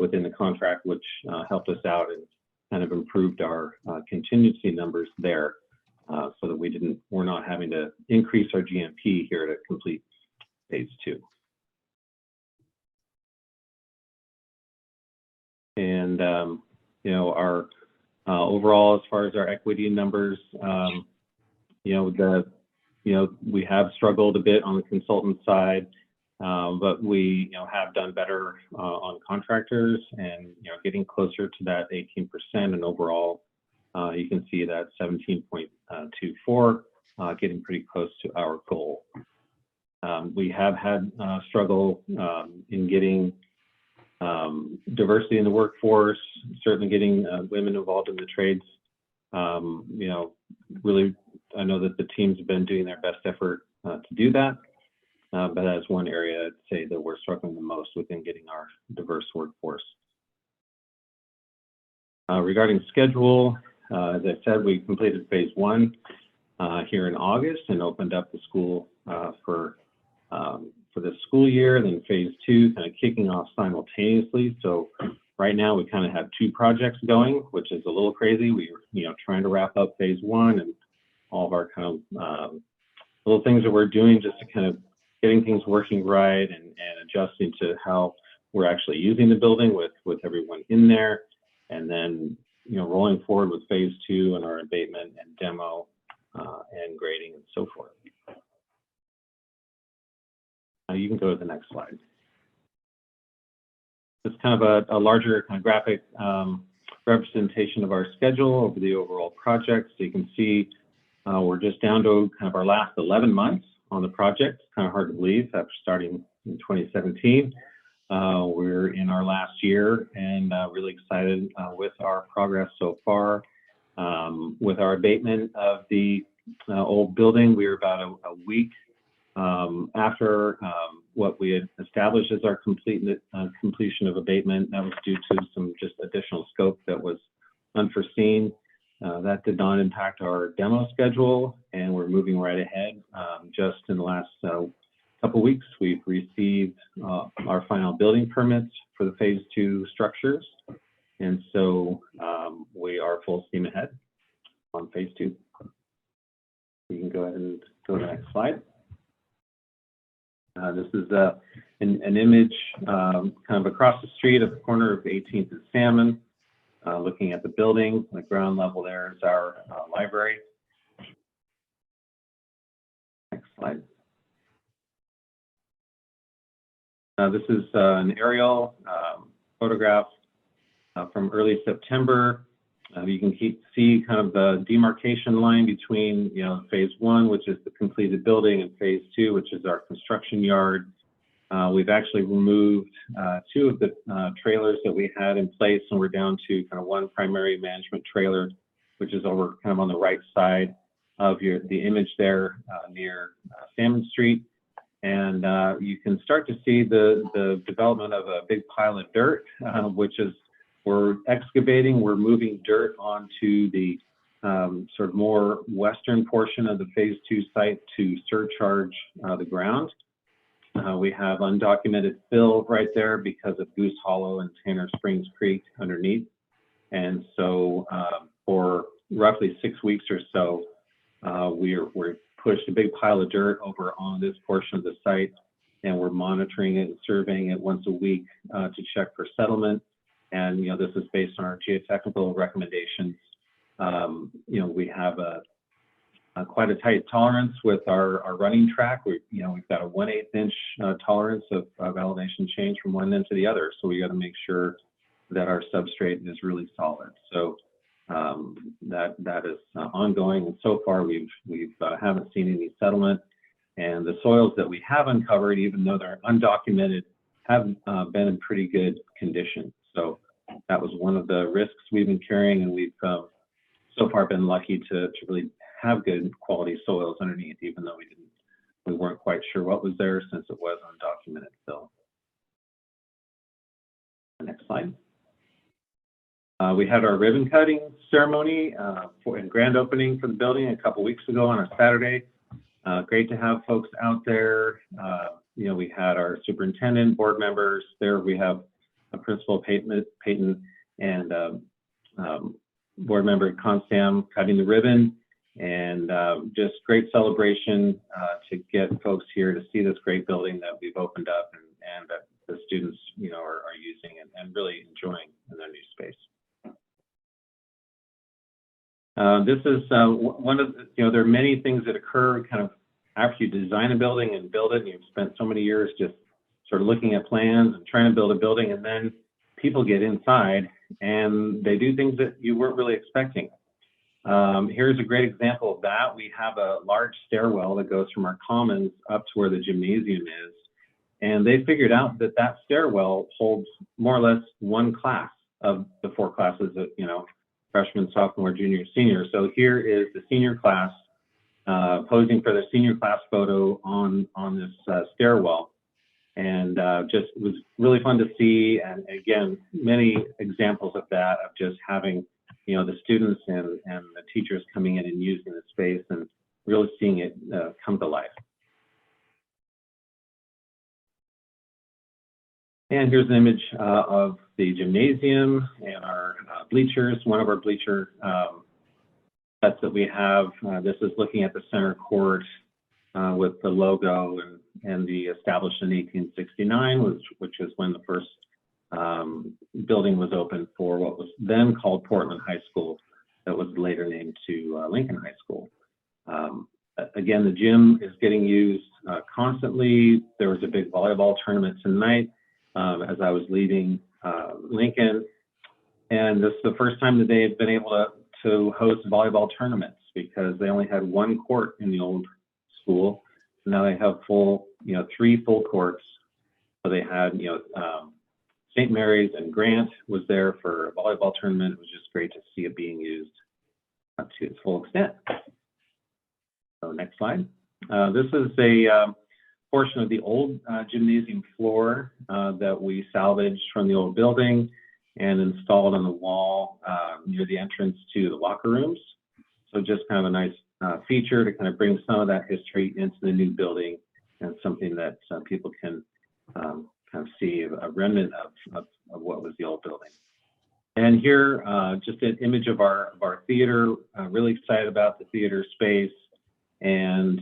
within the contract, which helped us out and kind of improved our contingency numbers there, so that we're not having to increase our GMP here to complete phase 2. And our overall, as far as our equity numbers, we have struggled a bit on the consultant side, but we have done better on contractors and getting closer to that 18%. And overall, you can see that 17.24, getting pretty close to our goal. We have had struggle in getting diversity in the workforce, certainly getting women involved in the trades. Really, I know that the teams have been doing their best effort to do that, but that's one area I'd say that we're struggling the most within getting our diverse workforce. Regarding schedule, as I said, we completed phase 1 here in August and opened up the school for the school year, and then phase 2 kind of kicking off simultaneously. So right now we kind of have 2 projects going, which is a little crazy. We were trying to wrap up phase 1 and all of our kind of little things that we're doing just to kind of getting things working right and adjusting to how we're actually using the building with everyone in there, and then rolling forward with phase 2 and our abatement and demo and grading and so forth. You can go to the next slide. It's kind of a larger kind of graphic representation of our schedule over the overall project. So you can see we're just down to kind of our last 11 months on the project. It's kind of hard to believe after starting in 2017. We're in our last year and really excited with our progress so far. With our abatement of the old building, we were about a week after what we had established as our completion of abatement. That was due to some just additional scope that was unforeseen. That did not impact our demo schedule, and we're moving right ahead. Just in the last couple weeks, we've received our final building permits for the phase 2 structures, and so we are full steam ahead on phase 2. You can go ahead and go to the next slide. This is an image kind of across the street at the corner of 18th and Salmon, looking at the building. The ground level there is our library. Next slide. This is an aerial photograph from early September. You can see kind of the demarcation line between phase 1, which is the completed building, and phase 2, which is our construction yard. We've actually removed 2 of the trailers that we had in place, and we're down to kind of 1 primary management trailer, which is over kind of on the right side of the image there near Salmon Street. And you can start to see the development of a big pile of dirt, which is we're excavating. We're moving dirt onto the sort of more western portion of the phase 2 site to surcharge the ground. We have undocumented fill right there because of Goose Hollow and Tanner Springs Creek underneath. And so for roughly 6 weeks or so, we're pushed a big pile of dirt over on this portion of the site, and we're monitoring it and surveying it once a week to check for settlement. And this is based on our geotechnical recommendations. We have quite a tight tolerance with our running track. We've got a 1/8 inch tolerance of elevation change from one end to the other. So we got to make sure that our substrate is really solid. So that is ongoing. And so far we haven't seen any settlement. And the soils that we have uncovered, even though they're undocumented, have been in pretty good condition. So that was one of the risks we've been carrying, and we've so far been lucky to really have good quality soils underneath, even though we weren't quite sure what was there since it was undocumented fill. Next slide. We had our ribbon cutting ceremony and grand opening for the building a couple weeks ago on a Saturday. Great to have folks out there. You know, we had our superintendent, board members there. We have a principal Peyton and board member Constam cutting the ribbon, and just great celebration to get folks here to see this great building that we've opened up and that the students, you know, are using and really enjoying in their new space. This is one of the, you know, there are many things that occur kind of after you design a building and build it, and you've spent so many years just sort of looking at plans and trying to build a building, and then people get inside and they do things that you weren't really expecting. Here's a great example of that. We have a large stairwell that goes from our commons up to where the gymnasium is, and they figured out that that stairwell holds more or less one class of the 4 classes that, you know, freshman, sophomore, junior, senior. So here is the senior class posing for the senior class photo on this stairwell. And just it was really fun to see. And again, many examples of that, of just having, you know, the students and the teachers coming in and using the space and really seeing it come to life. And here's an image of the gymnasium and our bleachers, one of our bleacher sets that we have. This is looking at the center court with the logo and the established in 1869, which is when the first building was opened for what was then called Portland High School, that was later named to Lincoln High School. Again, the gym is getting used constantly. There was a big volleyball tournament tonight as I was leaving Lincoln, and this is the first time that they had been able to host volleyball tournaments, because they only had 1 court in the old school. Now they have full, you know, 3 full courts. So they had, you know, St. Mary's and Grant was there for a volleyball tournament. It was just great to see it being used to its full extent. So next slide. This is a portion of the old gymnasium floor that we salvaged from the old building and installed on the wall near the entrance to the locker rooms. So just kind of a nice feature to kind of bring some of that history into the new building, and something that people can kind of see a remnant of what was the old building. And here, just an image of our theater. Really excited about the theater space. And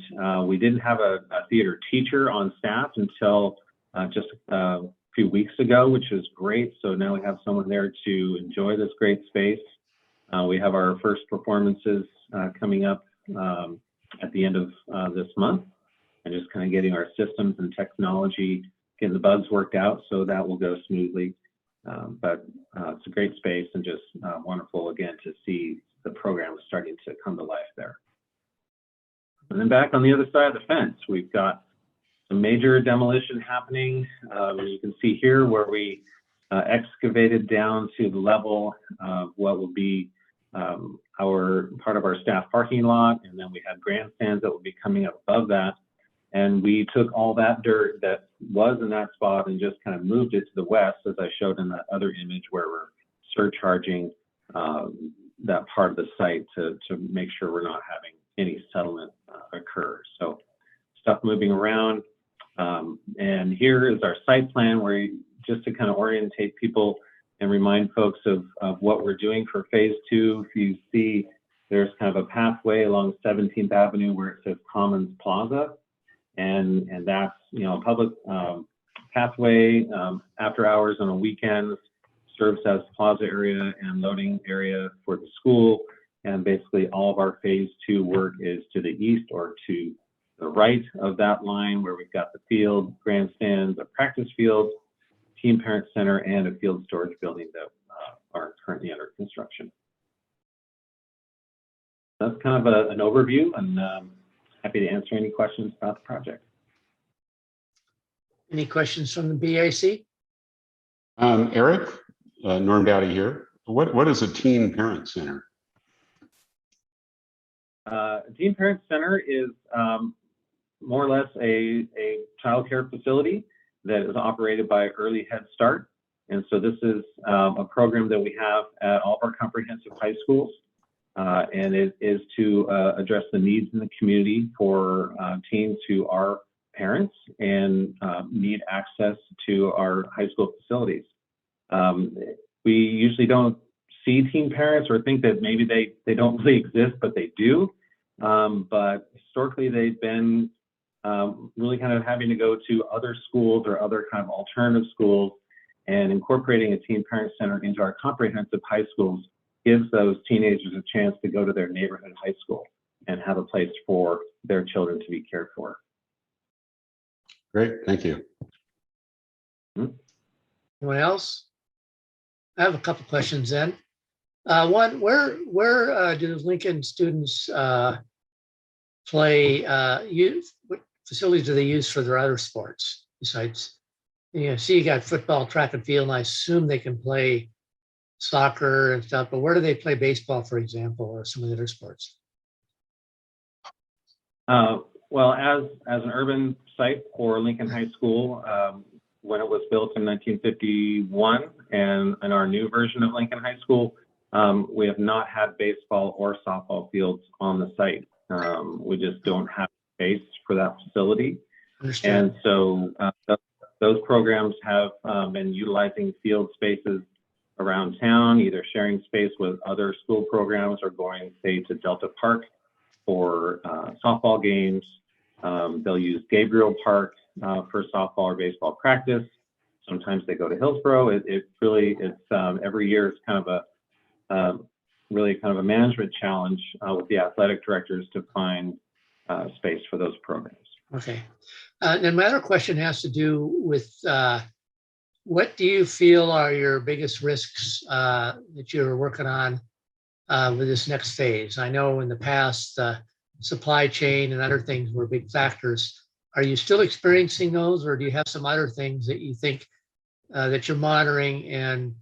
we didn't have a theater teacher on staff until just a few weeks ago, which is great. So now we have someone there to enjoy this great space. We have our first performances coming up at the end of this month, and just kind of getting our systems and technology, getting the bugs worked out, so that will go smoothly. But it's a great space, and just wonderful again to see the program starting to come to life there. And then back on the other side of the fence, we've got some major demolition happening. You can see here where we excavated down to the level of what will be our part of our staff parking lot, and then we had grandstands that will be coming up above that. And we took all that dirt that was in that spot and just kind of moved it to the west, as I showed in that other image, where we're surcharging that part of the site to make sure we're not having any settlement occur. So stuff moving around. And here is our site plan, where just to kind of orientate people and remind folks of what we're doing for phase 2. If you see, there's kind of a pathway along 17th Avenue where it says Commons Plaza. And that's, you know, a public pathway after hours on the weekends, serves as plaza area and loading area for the school. And basically all of our phase 2 work is to the east or to the right of that line, where we've got the field, grandstands, a practice field, team parent center, and a field storage building that are currently under construction. That's kind of an overview, and happy to answer any questions about the project. Any questions from the BAC? Eric, Norm Dowdy here. What is a teen parent center? Teen Parent Center is more or less a child care facility that is operated by Early Head Start. And so this is a program that we have at all of our comprehensive high schools. And it is to address the needs in the community for teens who are parents and need access to our high school facilities. We usually don't see teen parents or think that maybe they don't really exist, but they do. But historically, they've been really kind of having to go to other schools or other kind of alternative schools, and incorporating a teen parent center into our comprehensive high schools gives those teenagers a chance to go to their neighborhood high school and have a place for their children to be cared for. Great, thank you. Anyone else? I have a couple questions then. One, where do the Lincoln students play? What facilities do they use for their other sports besides? See, you got football, track and field, and I assume they can play soccer and stuff. But where do they play baseball, for example, or some of the other sports? Well, as an urban site for Lincoln High School, when it was built in 1951, and in our new version of Lincoln High School, we have not had baseball or softball fields on the site. We just don't have space for that facility. Understand. And so those programs have been utilizing field spaces around town, either sharing space with other school programs or going, say, to Delta Park for softball games. They'll use Gabriel Park for softball or baseball practice. Sometimes they go to Hillsborough. It's every year it's kind of really kind of a management challenge with the athletic directors to find space for those programs. Okay. And my other question has to do with what do you feel are your biggest risks that you're working on with this next phase? I know in the past, supply chain and other things were big factors. Are you still experiencing those, or do you have some other things that you think that you're monitoring and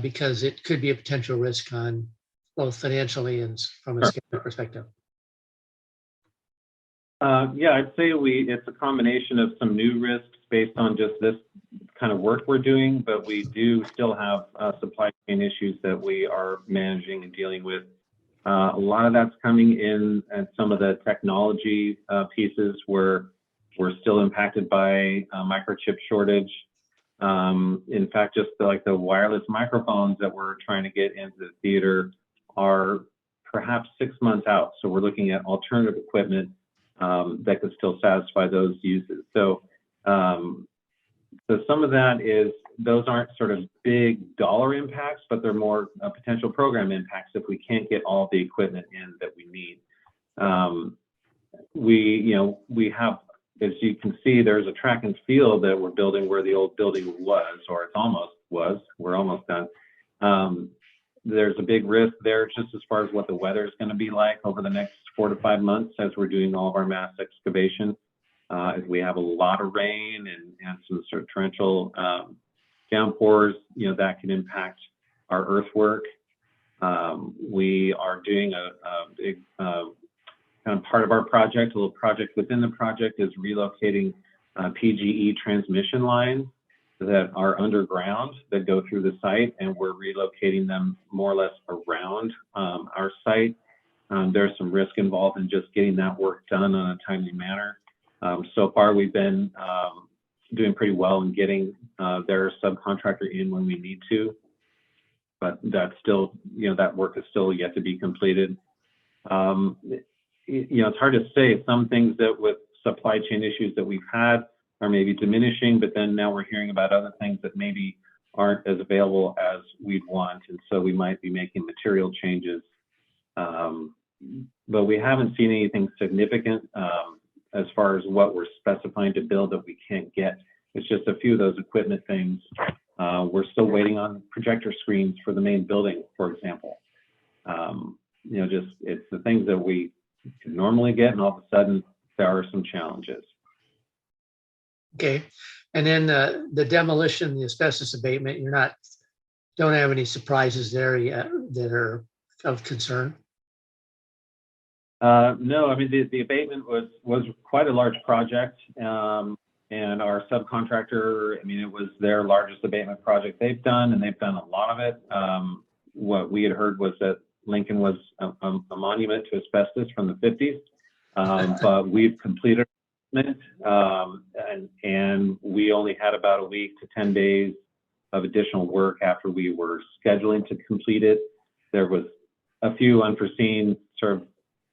because it could be a potential risk on both financially and from a scale perspective? Yeah, I'd say it's a combination of some new risks based on just this kind of work we're doing, but we do still have supply chain issues that we are managing and dealing with. A lot of that's coming in at some of the technology pieces where we're still impacted by microchip shortage. In fact, just like the wireless microphones that we're trying to get into the theater are perhaps 6 months out. So we're looking at alternative equipment that could still satisfy those uses. So some of that is, those aren't sort of big dollar impacts, but they're more potential program impacts if we can't get all the equipment in that we need. We have, as you can see, there's a track and field that we're building where the old building was, or it's almost was. We're almost done. There's a big risk there just as far as what the weather is going to be like over the next 4 to 5 months as we're doing all of our mass excavation. If we have a lot of rain and some sort of torrential downpours, that can impact our earthwork. We are doing a big kind of part of our project, a little project within the project, is relocating PGE transmission lines that are underground that go through the site, and we're relocating them more or less around our site. There's some risk involved in just getting that work done on a timely manner. So far, we've been doing pretty well in getting their subcontractor in when we need to, but that's still, that work is still yet to be completed. It's hard to say. Some things that with supply chain issues that we've had are maybe diminishing, but then now we're hearing about other things that maybe aren't as available as we'd want, and so we might be making material changes. But we haven't seen anything significant as far as what we're specifying to build that we can't get. It's just a few of those equipment things. We're still waiting on projector screens for the main building, for example. It's the things that we normally get, and all of a sudden there are some challenges. Okay. And then the demolition, the asbestos abatement, don't have any surprises there yet that are of concern? No, I mean, the abatement was quite a large project. And our subcontractor, I mean, it was their largest abatement project they've done, and they've done a lot of it. What we had heard was that Lincoln was a monument to asbestos from the 50s, but we've completed it, and we only had about a week to 10 days of additional work after we were scheduling to complete it. There was a few unforeseen sort of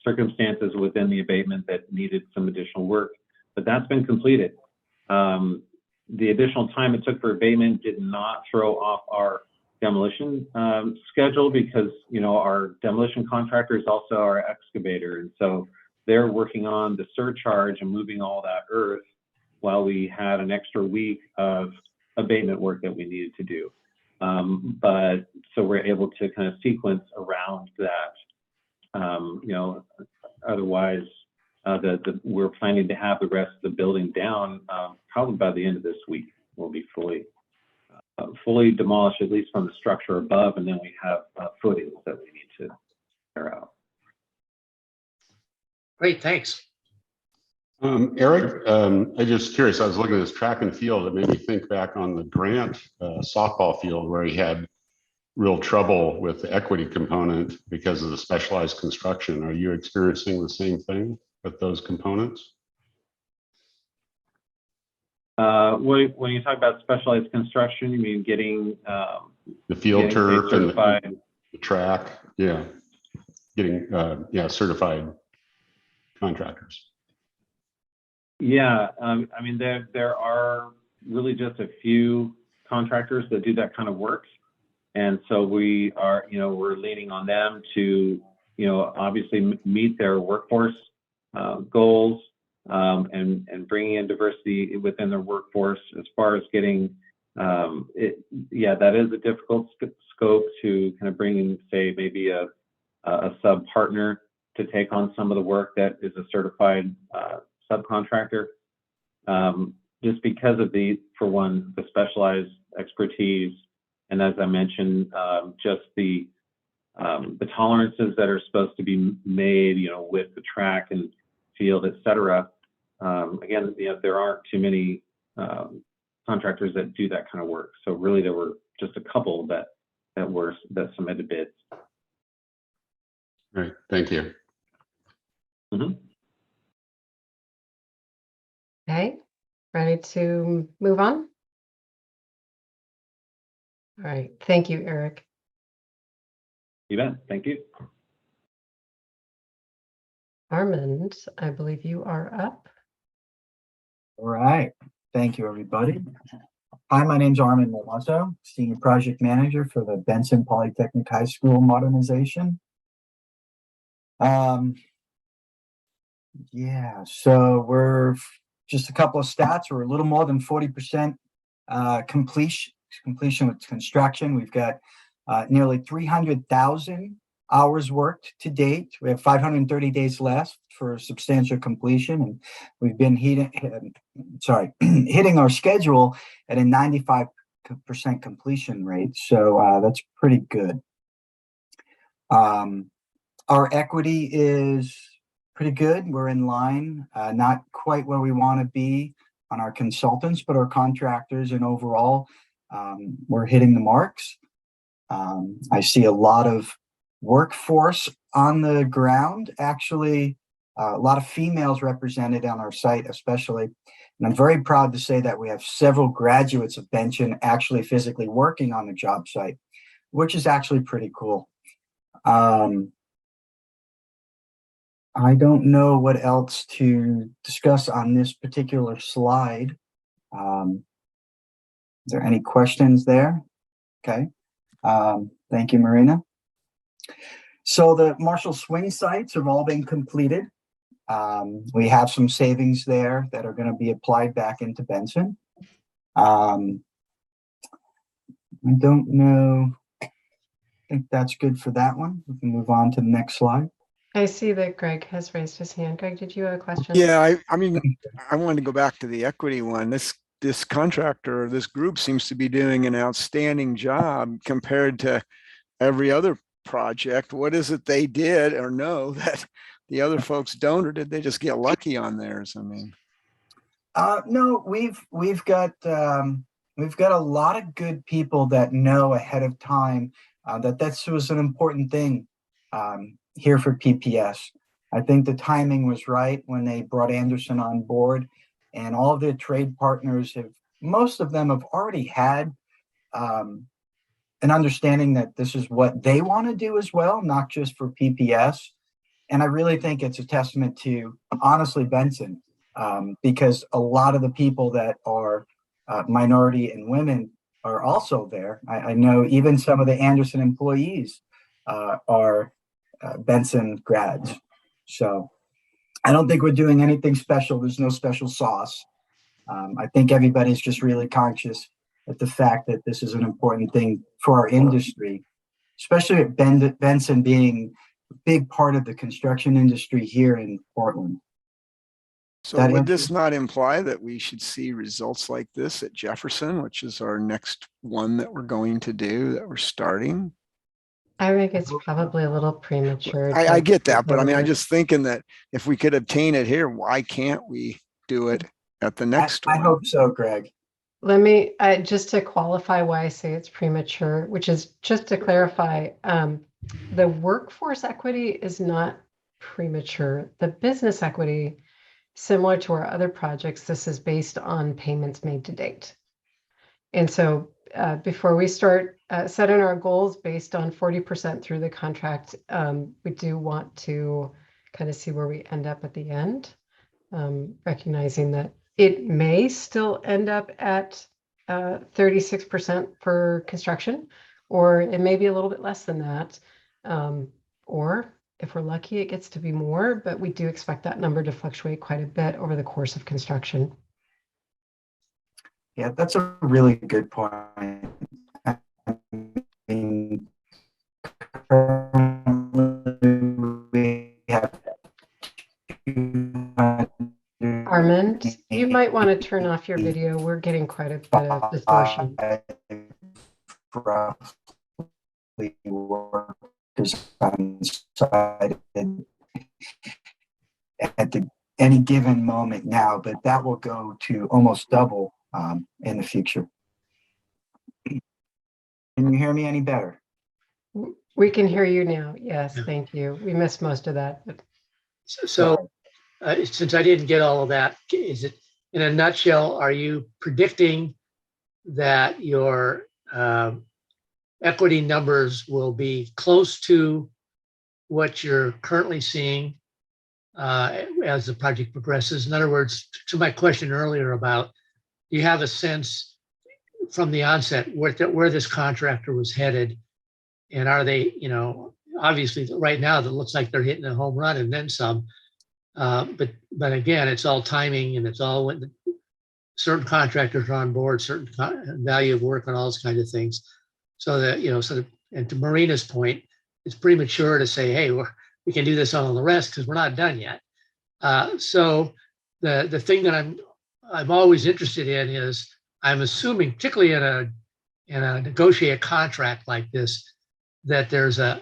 circumstances within the abatement that needed some additional work, but that's been completed. The additional time it took for abatement did not throw off our demolition schedule, because our demolition contractor is also our excavator, and so they're working on the surcharge and moving all that earth while we had an extra week of abatement work that we needed to do. But so we're able to kind of sequence around that. Otherwise, we're planning to have the rest of the building down probably by the end of this week. We'll be fully demolished, at least from the structure above, and then we have footings that we need to tear out. Great, thanks. Eric, I'm just curious. I was looking at this track and field. It made me think back on the Grant softball field, where he had real trouble with the equity component because of the specialized construction. Are you experiencing the same thing with those components? When you talk about specialized construction, you mean getting the field turf and the track? Yeah, getting certified contractors. Yeah, I mean, there are really just a few contractors that do that kind of work, and so we are, we're leaning on them to, obviously meet their workforce goals, and bringing in diversity within their workforce. As far as getting, that is a difficult scope to kind of bring in, say, maybe a sub partner to take on some of the work that is a certified subcontractor, just because of the specialized expertise, and as I mentioned, just the tolerances that are supposed to be made, with the track and field, et cetera. Again, there aren't too many contractors that do that kind of work. So really, there were just a couple that submitted bids. Great, thank you. Mm-hmm. Okay, ready to move on? All right, thank you, Eric. You bet, thank you. Armin, I believe you are up. All right. Thank you, everybody. Hi, my name's Armin Malwazo, Senior Project Manager for the Benson Polytechnic High School Modernization. So we're just a couple of stats. We're a little more than 40% completion with construction. We've got nearly 300,000 hours worked to date. We have 530 days left for substantial completion, and we've been hitting our schedule at a 95% completion rate. So that's pretty good. Our equity is pretty good. We're in line, not quite where we want to be on our consultants, but our contractors, and overall, we're hitting the marks. I see a lot of workforce on the ground, actually, a lot of females represented on our site, especially. And I'm very proud to say that we have several graduates of Benson actually physically working on the job site, which is actually pretty cool. I don't know what else to discuss on this particular slide. Is there any questions there? Okay. Thank you, Marina. So the Marshall Swing sites have all been completed. We have some savings there that are going to be applied back into Benson. I don't know. I think that's good for that one. We can move on to the next slide. I see that Greg has raised his hand. Greg, did you have a question? Yeah, I mean, I wanted to go back to the equity one. This contractor, or this group seems to be doing an outstanding job compared to every other project. What is it they did or know that the other folks don't, or did they just get lucky on theirs? I mean, no, we've got a lot of good people that know ahead of time that this was an important thing here for PPS. I think the timing was right when they brought Anderson on board, and all of their trade partners most of them have already had an understanding that this is what they want to do as well, not just for PPS. And I really think it's a testament to, honestly, Benson, because a lot of the people that are minority and women are also there. I know even some of the Anderson employees are Benson grads. So I don't think we're doing anything special. There's no special sauce. I think everybody's just really conscious of the fact that this is an important thing for our industry, especially at Benson being a big part of the construction industry here in Portland. so would this not imply that we should see results like this at Jefferson, which is our next one that we're going to do, that we're starting? I think it's probably a little premature. I to get that, but I mean, I'm forward. just thinking that if we could obtain it here, why can't we do it at the next I one? hope so, Greg. Let me, just to qualify why I say it's premature, which is just to clarify, the workforce equity is not premature. The business equity, similar to our other projects, this is based on payments made to date. And so before we start setting our goals based on 40% through the contract, we do want to kind of see where we end up at the end, recognizing that it may still end up at 36% for construction, or it may be a little bit less than that. Or if we're lucky, it gets to be more, but we do expect that number to fluctuate quite a bit over the course of construction. Yeah, that's a really good point. I mean, we have Armin, you might want to turn off your video. We're getting quite a bit of distortion. roughly workers on site at any given moment now, but that will go to almost double in the future. Can you hear me any better? We can hear you now. Yes, Yeah. thank you. We missed most of that. But So since I didn't get all of that, is it, in a nutshell, are you predicting that your equity numbers will be close to what you're currently seeing as the project progresses? In other words, to my question earlier about, do you have a sense from the onset where this contractor was headed? And are they, obviously right now it looks like they're hitting a home run and then some. But again, it's all timing, and it's all when certain contractors are on board, certain value of work and all those kinds of things. So that, and to Marina's point, it's premature to say, hey, we can do this on the rest because we're not done yet. So the thing that I'm always interested in is, I'm assuming, particularly in a negotiated contract like this, that there's an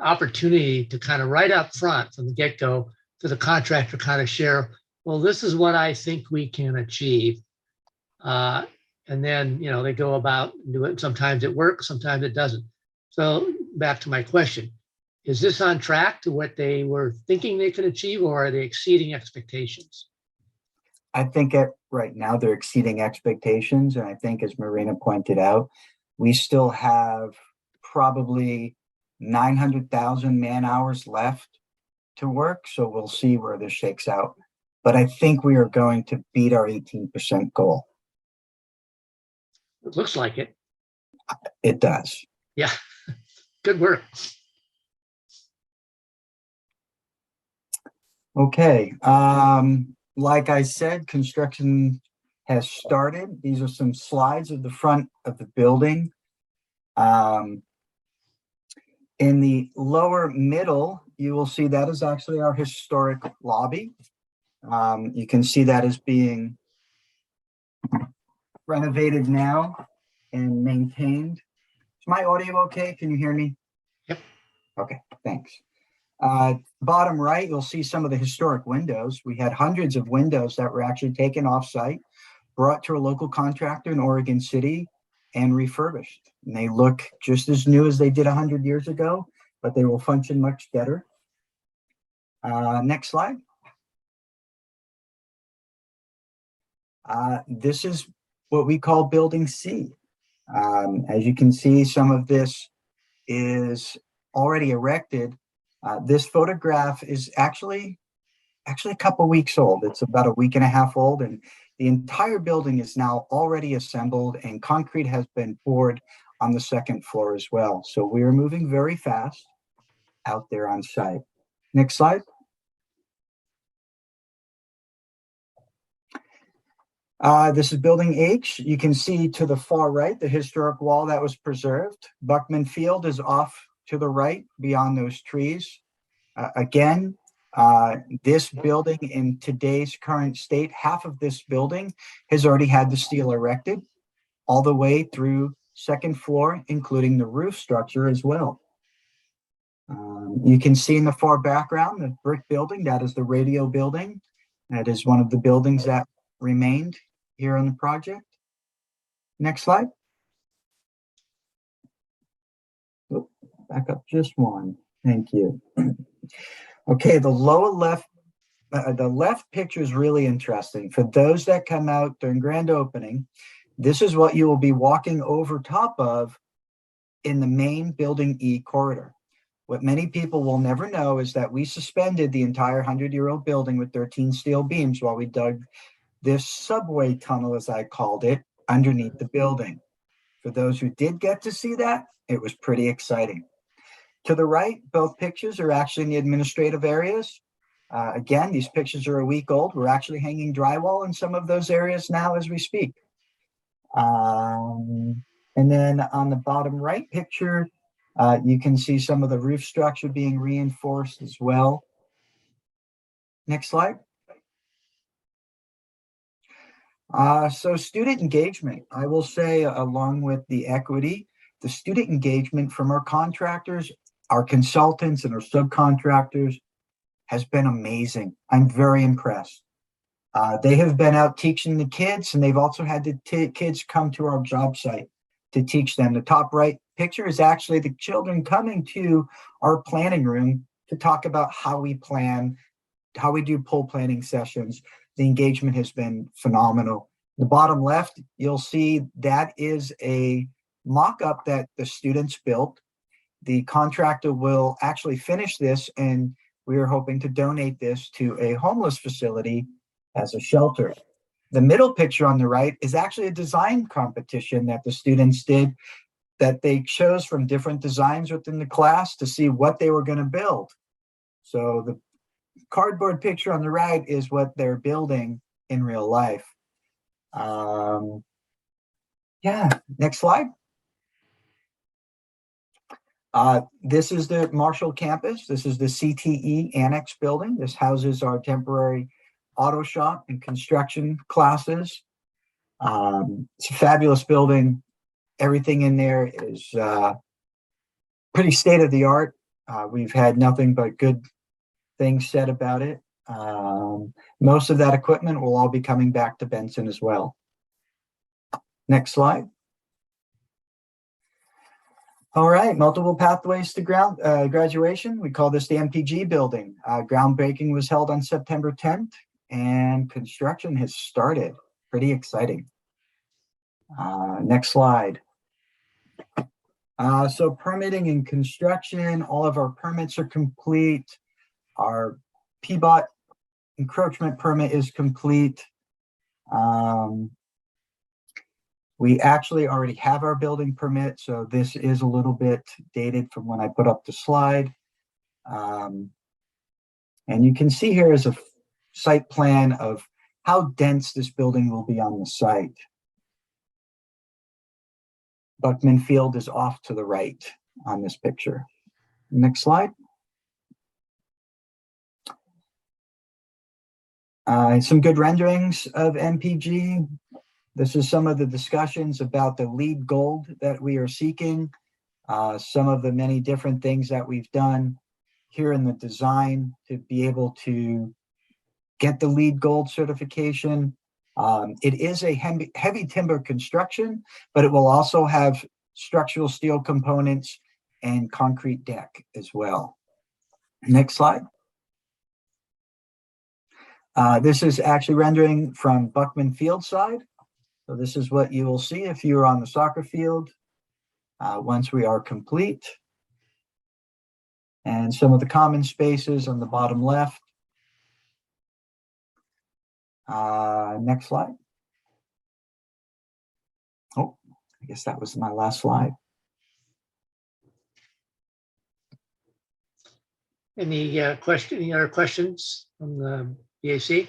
opportunity to kind of right up front from the get-go to the contractor kind of share, well, this is what I think we can achieve. And then, they go about and do it. Sometimes it works, sometimes it doesn't. So back to my question, is this on track to what they were thinking they could achieve, or are they exceeding expectations? I think right now they're exceeding expectations. And I think, as Marina pointed out, we still have probably 900,000 man hours left to work. So we'll see where this shakes out. But I think we are going to beat our 18% goal. It looks like it. It does. Yeah, good work. Okay. Like I said, construction has started. These are some slides of the front of the building. In the lower middle, you will see that is actually our historic lobby. You can see that is being renovated now and maintained. Is my audio okay? Can you hear me? Yep. Okay, thanks. Bottom right, you'll see some of the historic windows. We had hundreds of windows that were actually taken off-site, brought to a local contractor in Oregon City, and refurbished. And they look just as new as they did 100 years ago, but they will function much better. Next slide. This is what we call Building C. As you can see, some of this is already erected. This photograph is actually a couple weeks old. It's about a week and a half old, and the entire building is now already assembled and concrete has been poured on the second floor as well. So we are moving very fast out there on site. Next slide. This is Building H. You can see to the far right, the historic wall that was preserved. Buckman Field is off to the right beyond those trees. Again, this building in today's current state, half of this building has already had the steel erected all the way through second floor, including the roof structure as well. You can see in the far background, the brick building, that is the radio building. That is one of the buildings that remained here on the project. Next slide. Oop, back up just one. Thank you. Okay, the lower left, the left picture is really interesting. For those that come out during grand opening, this is what you will be walking over top of in the main Building E corridor. What many people will never know is that we suspended the entire 100-year-old building with 13 steel beams while we dug this subway tunnel, as I called it, underneath the building. For those who did get to see that, it was pretty exciting. To the right, both pictures are actually in the administrative areas. Again, these pictures are a week old. We're actually hanging drywall in some of those areas now as we speak. And then on the bottom right picture, you can see some of the roof structure being reinforced as well. Next slide. So student engagement, I will say, along with the equity, the student engagement from our contractors, our consultants, and our subcontractors has been amazing. I'm very impressed. They have been out teaching the kids, and they've also had the kids come to our job site to teach them. The top right picture is actually the children coming to our planning room to talk about how we plan, how we do pool planning sessions. The engagement has been phenomenal. The bottom left, you'll see that is a mock-up that the students built. The contractor will actually finish this, and we are hoping to donate this to a homeless facility as a shelter. The middle picture on the right is actually a design competition that the students did, that they chose from different designs within the class to see what they were going to build. So the cardboard picture on the right is what they're building in real life. Yeah, next slide. This is the Marshall campus. This is the CTE Annex building. This houses our temporary auto shop and construction classes. It's a fabulous building. Everything in there is pretty state of the art. We've had nothing but good things said about it. Most of that equipment will all be coming back to Benson as well. Next slide. All right, multiple pathways to graduation. We call this the MPG building. Groundbreaking was held on September 10th, and construction has started. Pretty exciting. Next slide. So permitting and construction, all of our permits are complete. Our PBOT encroachment permit is complete. We actually already have our building permit, so this is a little bit dated from when I put up the slide. And you can see here is a site plan of how dense this building will be on the site. Buckman Field is off to the right on this picture. Next slide. Some good renderings of MPG. This is some of the discussions about the lead gold that we are seeking. Some of the many different things that we've done here in the design to be able to get the lead gold certification. It is a heavy timber construction, but it will also have structural steel components and concrete deck as well. Next slide. This is actually rendering from Buckman Field side. So this is what you will see if you are on the soccer field once we are complete. And some of the common spaces on the bottom left. Next slide. Oh, I guess that was my last slide. Any other questions from the BAC?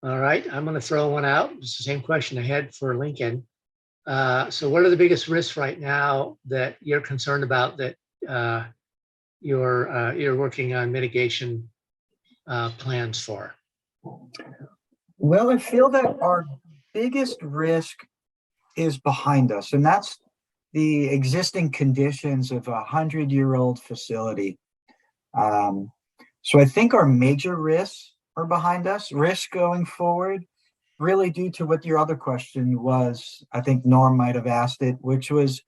All right, I'm going to throw one out. It's the same question I had for Lincoln. So what are the biggest risks right now that you're concerned about that you're working on mitigation plans for? Well, I feel that our biggest risk is behind us, and that's the existing conditions of a 100-year-old facility. So I think our major risks are behind us. Risks going forward, really due to what your other question was, I think Norm might have asked it, which was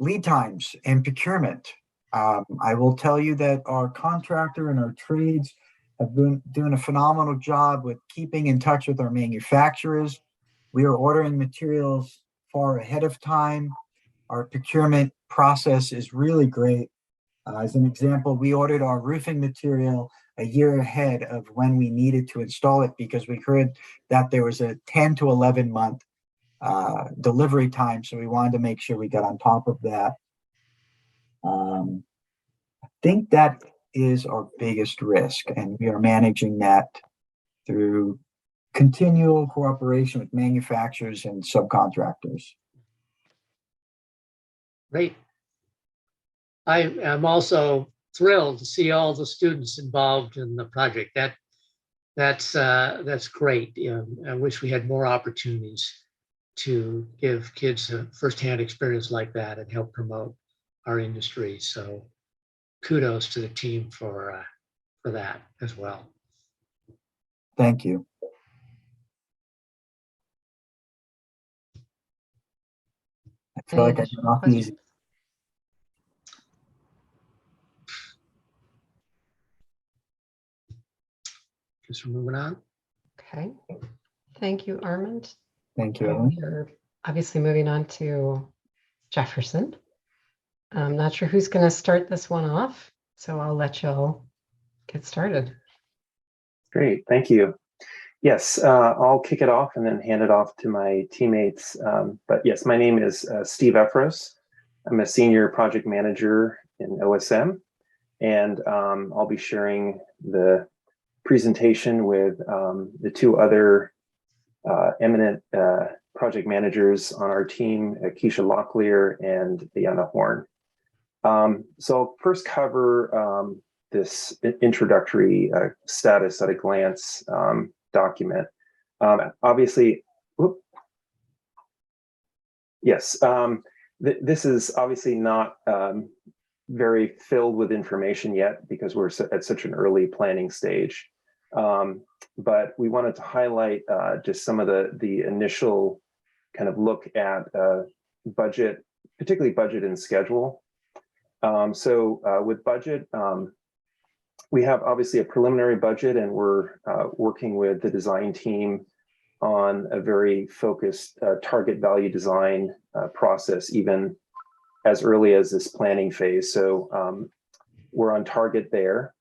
lead times and procurement. I will tell you that our contractor and our trades have been doing a phenomenal job with keeping in touch with our manufacturers. We are ordering materials far ahead of time. Our procurement process is really great. As an example, we ordered our roofing material a year ahead of when we needed to install it because we heard that there was a 10 to 11 month delivery time. So we wanted to make sure we got on top of that. I think that is our biggest risk, and we are managing that through continual cooperation with manufacturers and subcontractors. Great. I am also thrilled to see all the students involved in the project. That's great. I wish we had more opportunities to give kids a firsthand experience like that and help promote our industry. So kudos to the team for that as well. Thank you. I feel like I got off easy. Guess we're moving on. Okay. Thank you, Armin. Thank you, Ellen. You're obviously moving on to Jefferson. I'm not sure who's going to start this one off, so I'll let y'all get started. Great, thank you. Yes, I'll kick it off and then hand it off to my teammates. But yes, my name is Steve Efros. I'm a senior project manager in OSM, and I'll be sharing the presentation with the two other eminent project managers on our team, Keisha Locklear and Diana Horn. So I'll first cover this introductory status at a glance document. Obviously, yes, this is obviously not very filled with information yet because we're at such an early planning stage. But we wanted to highlight just some of the initial kind of look at budget, particularly budget and schedule. So with budget, we have obviously a preliminary budget, and we're working with the design team on a very focused target value design process, even as early as this planning phase. So we're on target there.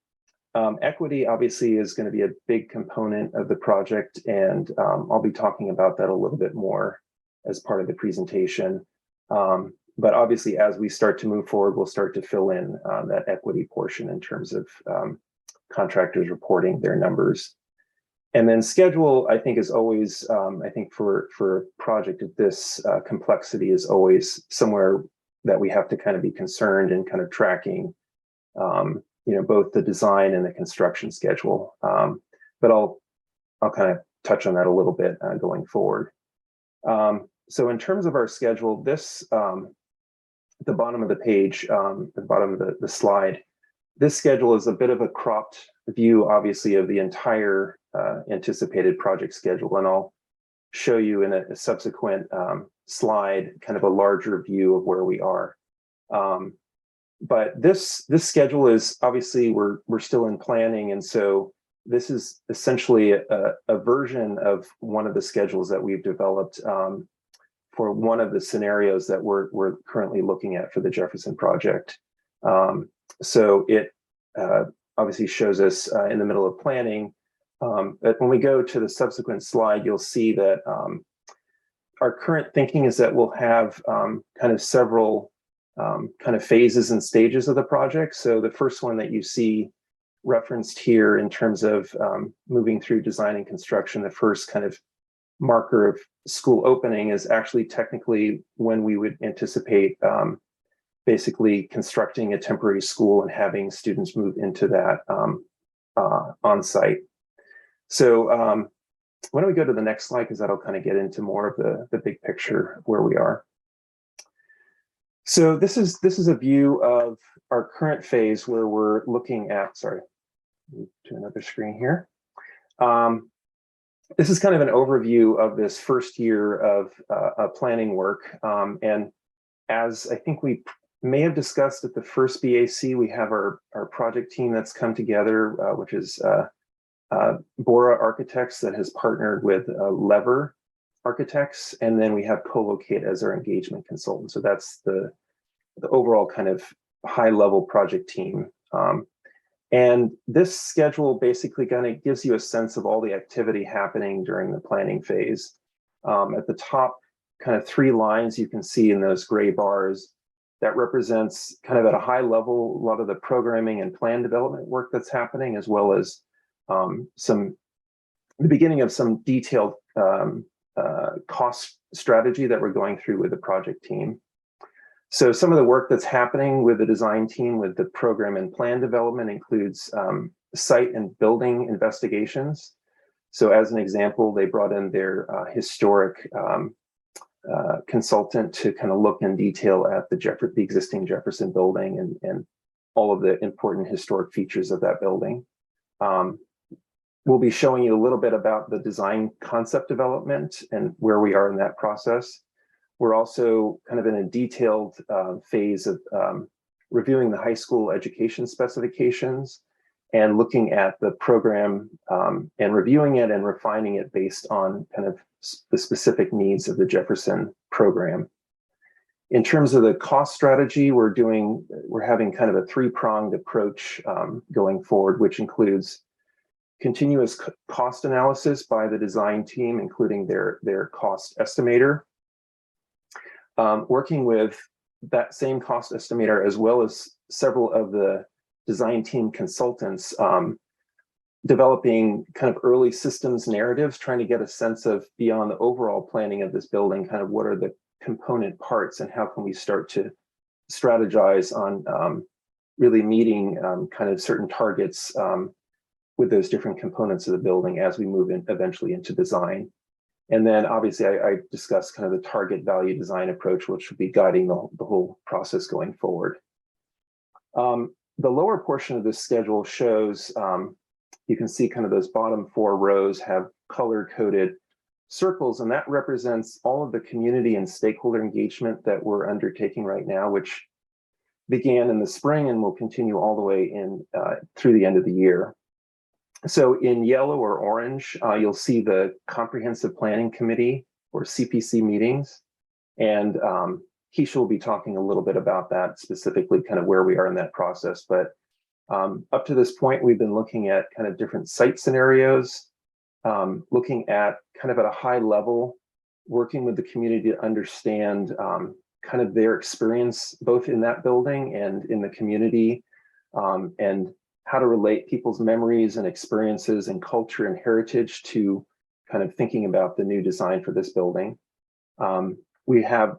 Equity obviously is going to be a big component of the project, and I'll be talking about that a little bit more as part of the presentation. But obviously, as we start to move forward, we'll start to fill in that equity portion in terms of contractors reporting their numbers. And then schedule, I think, is always, I think for a project of this complexity is always somewhere that we have to kind of be concerned and kind of tracking, both the design and the construction schedule. But I'll kind of touch on that a little bit going forward. So in terms of our schedule, this, at the bottom of the page, at the bottom of the slide, this schedule is a bit of a cropped view, obviously, of the entire anticipated project schedule. And I'll show you in a subsequent slide kind of a larger view of where we are. But this schedule is obviously we're still in planning, and so this is essentially a version of one of the schedules that we've developed for one of the scenarios that we're currently looking at for the Jefferson project. So it obviously shows us in the middle of planning. But when we go to the subsequent slide, you'll see that our current thinking is that we'll have kind of several kind of phases and stages of the project. So the first one that you see referenced here in terms of moving through design and construction, the first kind of marker of school opening is actually technically when we would anticipate basically constructing a temporary school and having students move into that on site. So why don't we go to the next slide, because that'll kind of get into more of the big picture of where we are. So this is a view of our current phase where we're looking at, sorry, move to another screen here. This is kind of an overview of this first year of planning work. And as I think we may have discussed at the first BAC, we have our project team that's come together, which is Bora Architects that has partnered with Lever Architects, and then we have Colocate as our engagement consultant. So that's the overall kind of high-level project team. And this schedule basically kind of gives you a sense of all the activity happening during the planning phase. At the top, kind of 3 lines you can see in those gray bars, that represents kind of at a high level, a lot of the programming and plan development work that's happening, as well as the beginning of some detailed cost strategy that we're going through with the project team. So some of the work that's happening with the design team with the program and plan development includes site and building investigations. So as an example, they brought in their historic consultant to kind of look in detail at the existing Jefferson building and all of the important historic features of that building. We'll be showing you a little bit about the design concept development and where we are in that process. We're also kind of in a detailed phase of reviewing the high school education specifications and looking at the program and reviewing it and refining it based on kind of the specific needs of the Jefferson program. In terms of the cost strategy, we're having kind of a 3-pronged approach going forward, which includes continuous cost analysis by the design team, including their cost estimator. Working with that same cost estimator, as well as several of the design team consultants, developing kind of early systems narratives, trying to get a sense of beyond the overall planning of this building, kind of what are the component parts and how can we start to strategize on really meeting kind of certain targets with those different components of the building as we move in eventually into design. And then obviously I discussed kind of the target value design approach, which would be guiding the whole process going forward. The lower portion of this schedule shows, you can see kind of those bottom 4 rows have color-coded circles, and that represents all of the community and stakeholder engagement that we're undertaking right now, which began in the spring and will continue all the way in through the end of the year. So in yellow or orange, you'll see the Comprehensive Planning Committee or CPC meetings. And Keisha will be talking a little bit about that, specifically kind of where we are in that process. But up to this point, we've been looking at kind of different site scenarios, looking at kind of at a high level, working with the community to understand kind of their experience, both in that building and in the community, and how to relate people's memories and experiences and culture and heritage to kind of thinking about the new design for this building. We have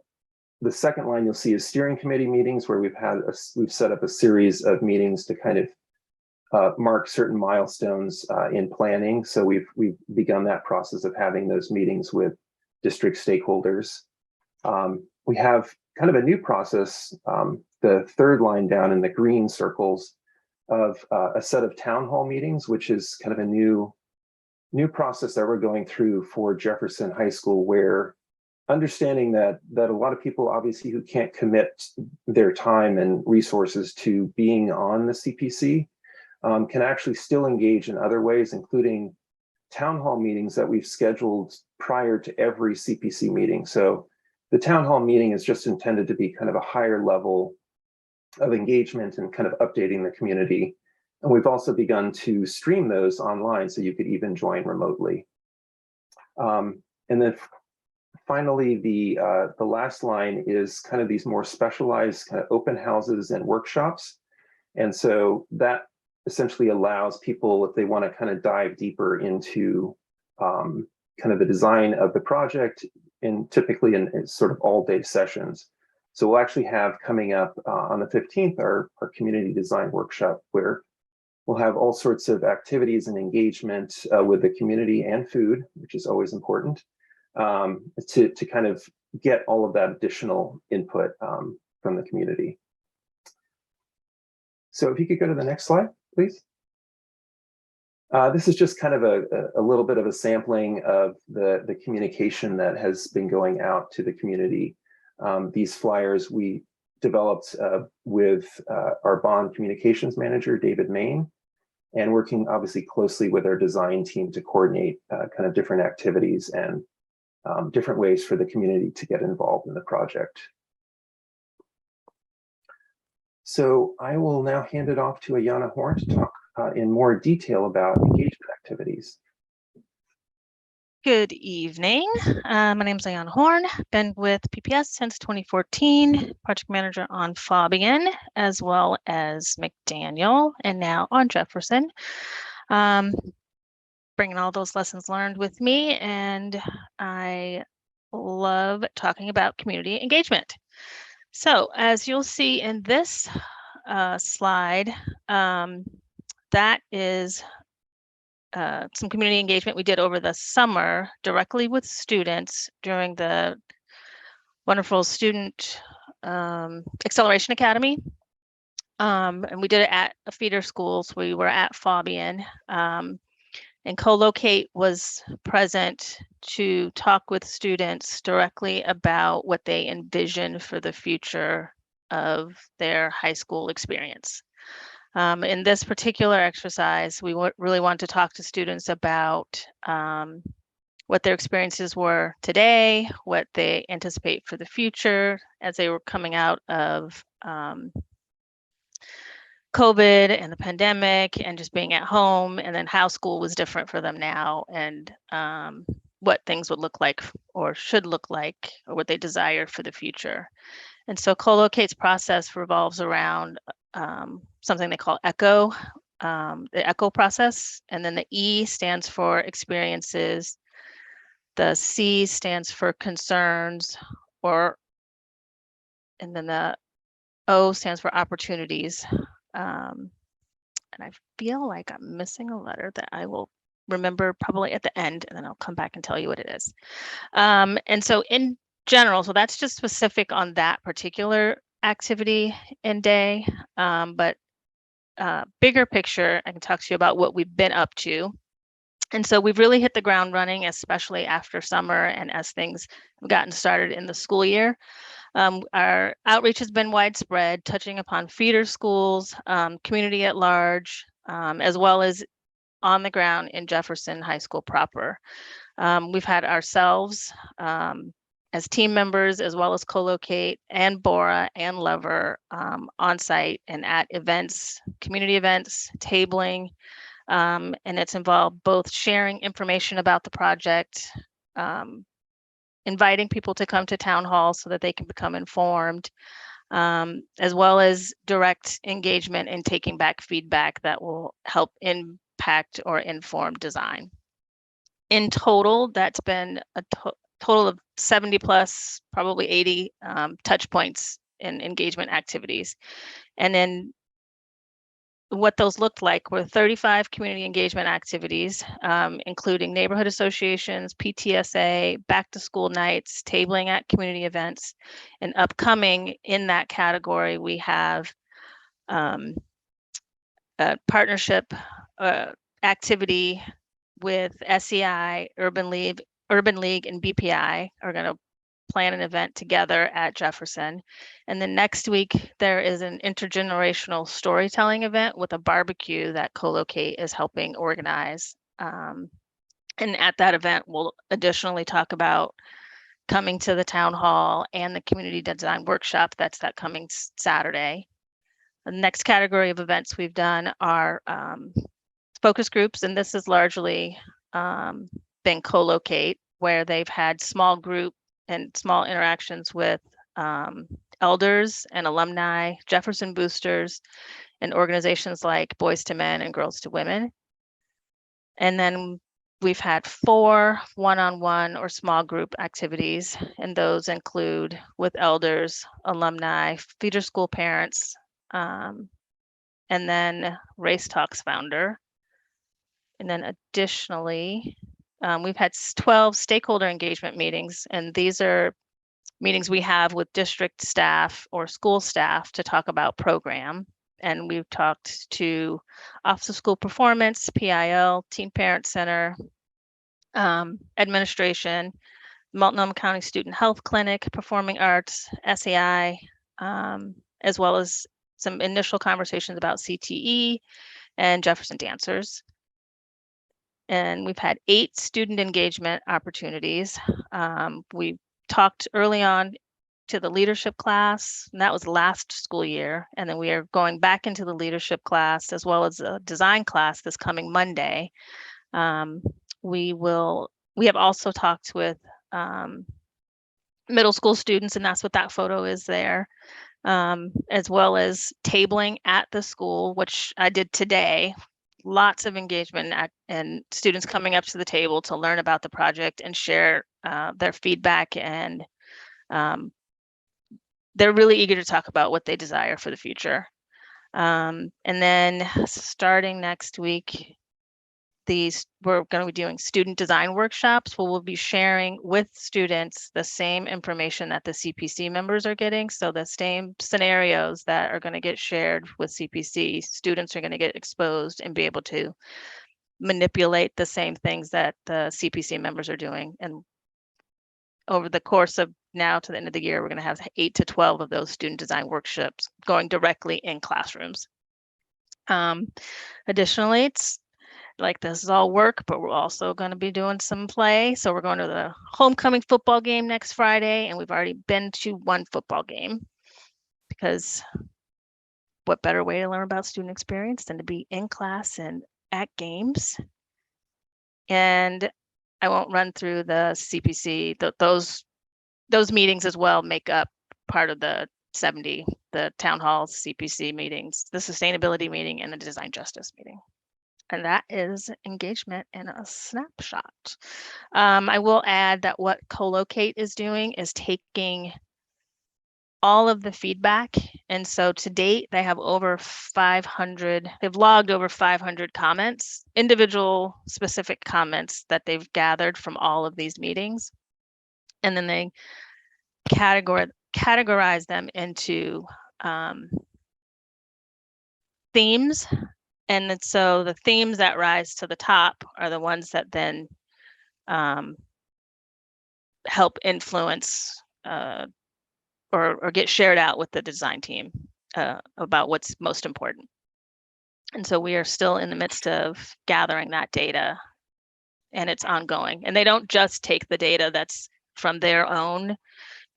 the second line you'll see is steering committee meetings, where we've set up a series of meetings to kind of mark certain milestones in planning. So we've begun that process of having those meetings with district stakeholders. We have kind of a new process, the third line down in the green circles, of a set of town hall meetings, which is kind of a new process that we're going through for Jefferson High School, where understanding that a lot of people obviously who can't commit their time and resources to being on the CPC can actually still engage in other ways, including town hall meetings that we've scheduled prior to every CPC meeting. So the town hall meeting is just intended to be kind of a higher level of engagement and kind of updating the community. And we've also begun to stream those online, so you could even join remotely. And then finally, the last line is kind of these more specialized kind of open houses and workshops. And so that essentially allows people, if they want to kind of dive deeper into kind of the design of the project, and typically in sort of all-day sessions. So we'll actually have coming up on the 15th, our community design workshop, where we'll have all sorts of activities and engagement with the community and food, which is always important, to kind of get all of that additional input from the community. So if you could go to the next slide, please. This is just kind of a little bit of a sampling of the communication that has been going out to the community. These flyers we developed with our bond communications manager, David Main, and working obviously closely with our design team to coordinate kind of different activities and different ways for the community to get involved in the project. So I will now hand it off to Ayana Horn to talk in more detail about engagement activities. Good evening. My name is Ayana Horn. Been with PPS since 2014, project manager on Fabian, as well as McDaniel, and now on Jefferson. Bringing all those lessons learned with me, and I love talking about community engagement. So as you'll see in this slide, that is some community engagement we did over the summer directly with students during the wonderful Student Acceleration Academy. And we did it at a feeder schools. We were at Fabian, and Co-Locate was present to talk with students directly about what they envision for the future of their high school experience. In this particular exercise, we really want to talk to students about what their experiences were today, what they anticipate for the future as they were coming out of COVID and the pandemic and just being at home, and then how school was different for them now, and what things would look like or should look like, or what they desire for the future. And so Co-Locate's process revolves around something they call ECHO, the ECHO process. And then the E stands for experiences. The C stands for concerns, and then the O stands for opportunities. And I feel like I'm missing a letter that I will remember probably at the end, and then I'll come back and tell you what it is. And so in general, so that's just specific on that particular activity and day, but bigger picture, I can talk to you about what we've been up to. And so we've really hit the ground running, especially after summer and as things have gotten started in the school year. Our outreach has been widespread, touching upon feeder schools, community at large, as well as on the ground in Jefferson High School proper. We've had ourselves as team members, as well as Co-Locate and Bora and Lever on site and at events, community events, tabling, and it's involved both sharing information about the project, inviting people to come to town hall so that they can become informed, as well as direct engagement and taking back feedback that will help impact or inform design. In total, that's been a total of 70 plus, probably 80 touch points in engagement activities. And then what those looked like were 35 community engagement activities, including neighborhood associations, PTSA, back to school nights, tabling at community events. And upcoming in that category, we have a partnership activity with SEI, Urban League, and BPI are going to plan an event together at Jefferson. And then next week, there is an intergenerational storytelling event with a barbecue that Co-Locate is helping organize. And at that event, we'll additionally talk about coming to the town hall and the community design workshop. That's that coming Saturday. The next category of events we've done are focus groups, and this has largely been Co-Locate, where they've had small group and small interactions with elders and alumni, Jefferson boosters, and organizations like Boys to Men and Girls to Women. And then we've had 4 one-on-one or small group activities, and those include with elders, alumni, feeder school parents, and then Race Talks founder. And then additionally, we've had 12 stakeholder engagement meetings, and these are meetings we have with district staff or school staff to talk about program. And we've talked to Office of School Performance, PIL, Teen Parent Center, administration, Multnomah County Student Health Clinic, Performing Arts, SAI, as well as some initial conversations about CTE and Jefferson Dancers. And we've had 8 student engagement opportunities. We talked early on to the leadership class, and that was last school year. And then we are going back into the leadership class as well as a design class this coming Monday. We have also talked with middle school students, and that's what that photo is there, as well as tabling at the school, which I did today. Lots of engagement and students coming up to the table to learn about the project and share their feedback, and they're really eager to talk about what they desire for the future. And then starting next week, we're going to be doing student design workshops where we'll be sharing with students the same information that the CPC members are getting. So the same scenarios that are going to get shared with CPC, students are going to get exposed and be able to manipulate the same things that the CPC members are doing. And over the course of now to the end of the year, we're going to have 8 to 12 of those student design workshops going directly in classrooms. Additionally, it's like this is all work, but we're also going to be doing some play. So we're going to the homecoming football game next Friday, and we've already been to one football game, because what better way to learn about student experience than to be in class and at games? And I won't run through the CPC, those meetings as well make up part of the 70, the town hall CPC meetings, the sustainability meeting, and the design justice meeting. And that is engagement in a snapshot. I will add that what Co-Locate is doing is taking all of the feedback. And so to date, they have over 500, they've logged over 500 comments, individual specific comments that they've gathered from all of these meetings. And then they categorize them into themes. And then, so the themes that rise to the top are the ones that then help influence or get shared out with the design team about what's most important. And so we are still in the midst of gathering that data, and it's ongoing. And they don't just take the data that's from their own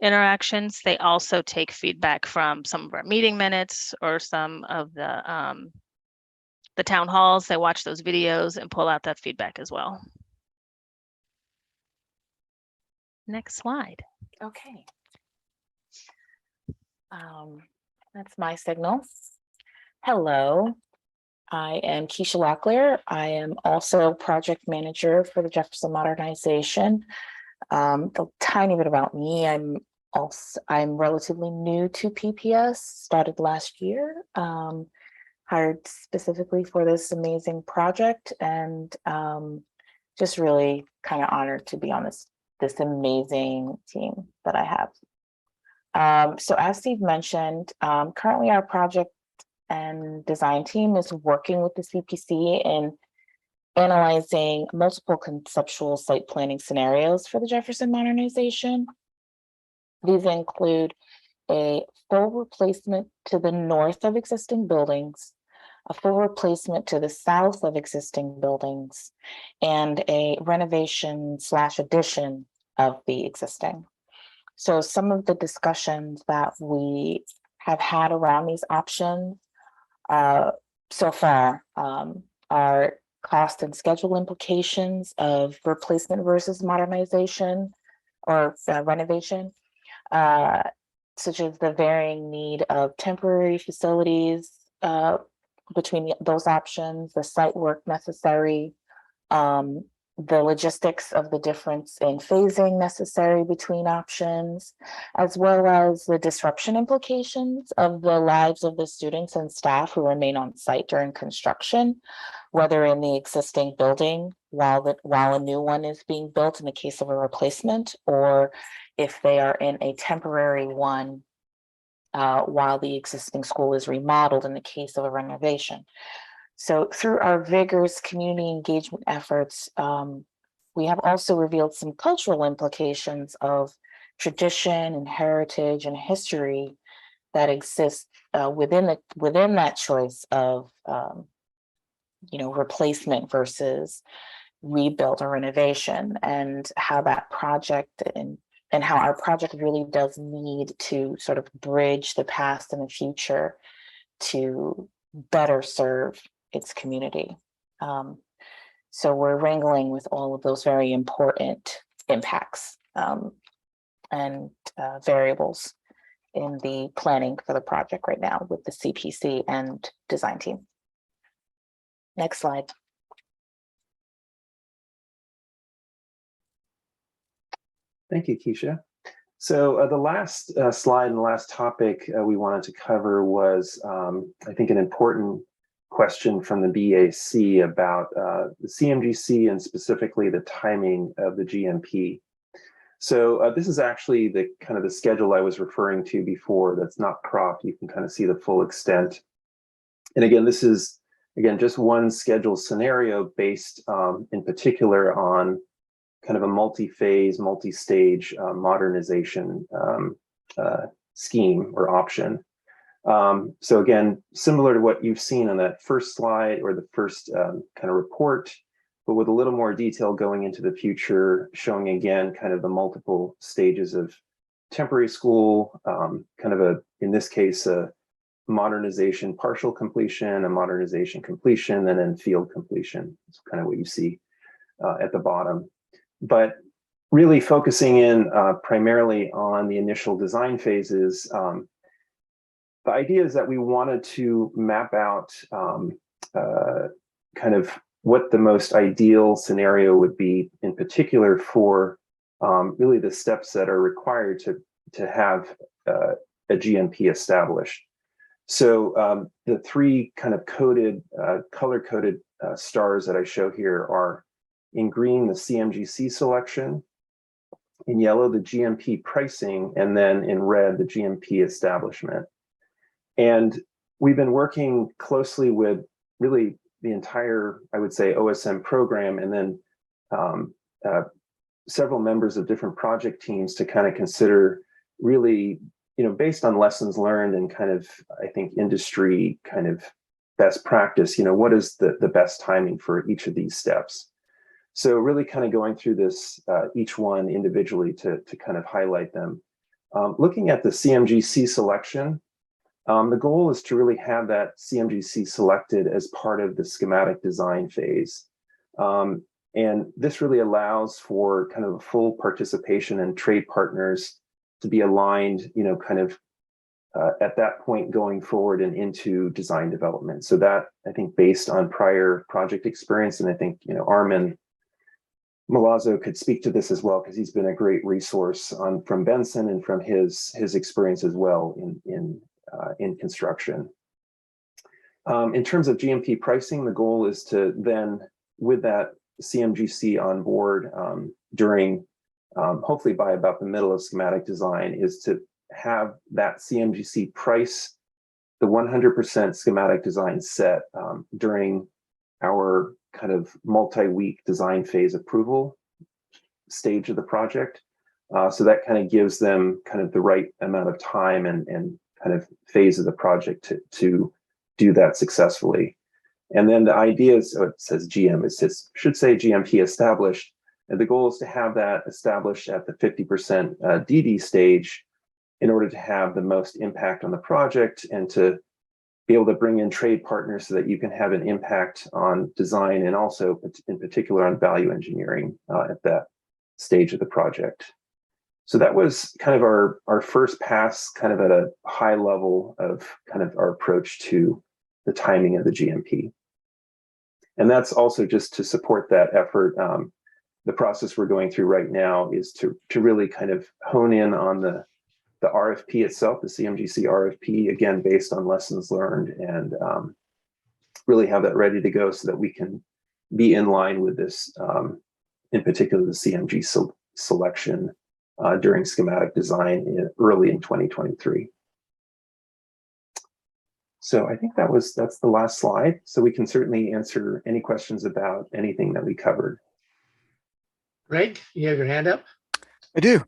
interactions. They also take feedback from some of our meeting minutes or some of the town halls. They watch those videos and pull out that feedback as well. Next slide. Okay. That's my signal. Hello, I am Keisha Locklear. I am also project manager for the Jefferson Modernization. A tiny bit about me. I'm relatively new to PPS, started last year, hired specifically for this amazing project, and just really kind of honored to be on this amazing team that I have. So as Steve mentioned, currently our project and design team is working with the CPC in analyzing multiple conceptual site planning scenarios for the Jefferson modernization. These include a full replacement to the north of existing buildings, a full replacement to the south of existing buildings, and a renovation / addition of the existing. So some of the discussions that we have had around these options so far are cost and schedule implications of replacement versus modernization or renovation, such as the varying need of temporary facilities between those options, the site work necessary, the logistics of the difference in phasing necessary between options, as well as the disruption implications of the lives of the students and staff who remain on site during construction, whether in the existing building while a new one is being built in the case of a replacement, or if they are in a temporary one while the existing school is remodeled in the case of a renovation. So through our vigorous community engagement efforts, we have also revealed some cultural implications of tradition and heritage and history that exist within that choice of replacement versus rebuild or renovation, and how that project and how our project really does need to sort of bridge the past and the future to better serve its community. So we're wrangling with all of those very important impacts and variables in the planning for the project right now with the CPC and design team. Next slide. Thank you, Keisha. So the last slide and the last topic we wanted to cover was, I think, an important question from the BAC about the CMGC and specifically the timing of the GMP. So this is actually the kind of the schedule I was referring to before that's not cropped. You can kind of see the full extent. And again, this is, just one schedule scenario based in particular on kind of a multi-phase, multi-stage modernization scheme or option. So again, similar to what you've seen on that first slide or the first kind of report, but with a little more detail going into the future, showing again kind of the multiple stages of temporary school, kind of in this case, a modernization partial completion, a modernization completion, and then field completion. It's kind of what you see at the bottom. But really focusing in primarily on the initial design phases, the idea is that we wanted to map out kind of what the most ideal scenario would be, in particular for really the steps that are required to have a GMP established. So the three kind of color-coded stars that I show here are in green, the Cmgc selection, in yellow, the GMP pricing, and then in red, the GMP establishment. And we've been working closely with really the entire, I would say, OSM program, and then several members of different project teams to kind of consider really, based on lessons learned and kind of, I think, industry kind of best practice, what is the best timing for each of these steps? So really kind of going through this, each one individually to kind of highlight them. Looking at the Cmgc selection, the goal is to really have that Cmgc selected as part of the schematic design phase. And this really allows for kind of a full participation and trade partners to be aligned, kind of at that point going forward and into design development. So that, I think, based on prior project experience, and I think, you know, Armin Malwazo could speak to this as well, because he's been a great resource from Benson and from his experience as well in construction. In terms of GMP pricing, the goal is to then, with that CMGC on board during, hopefully by about the middle of schematic design, is to have that CMGC price the 100% schematic design set during our kind of multi-week design phase approval stage of the project. So that kind of gives them kind of the right amount of time and kind of phase of the project to do that successfully. And then the idea is, oh, it says GM, should say GMP established. And the goal is to have that established at the 50% DD stage in order to have the most impact on the project and to be able to bring in trade partners so that you can have an impact on design and also in particular on value engineering at that stage of the project. So that was kind of our first pass, kind of at a high level of kind of our approach to the timing of the GMP. And that's also just to support that effort. The process we're going through right now is to really kind of hone in on the RFP itself, the CMGC RFP, again, based on lessons learned, and really have that ready to go so that we can be in line with this, in particular, the CMG selection during schematic design early in 2023. So I think that's the last slide. So we can certainly answer any questions about anything that we covered. Greg, you have your hand up? I do.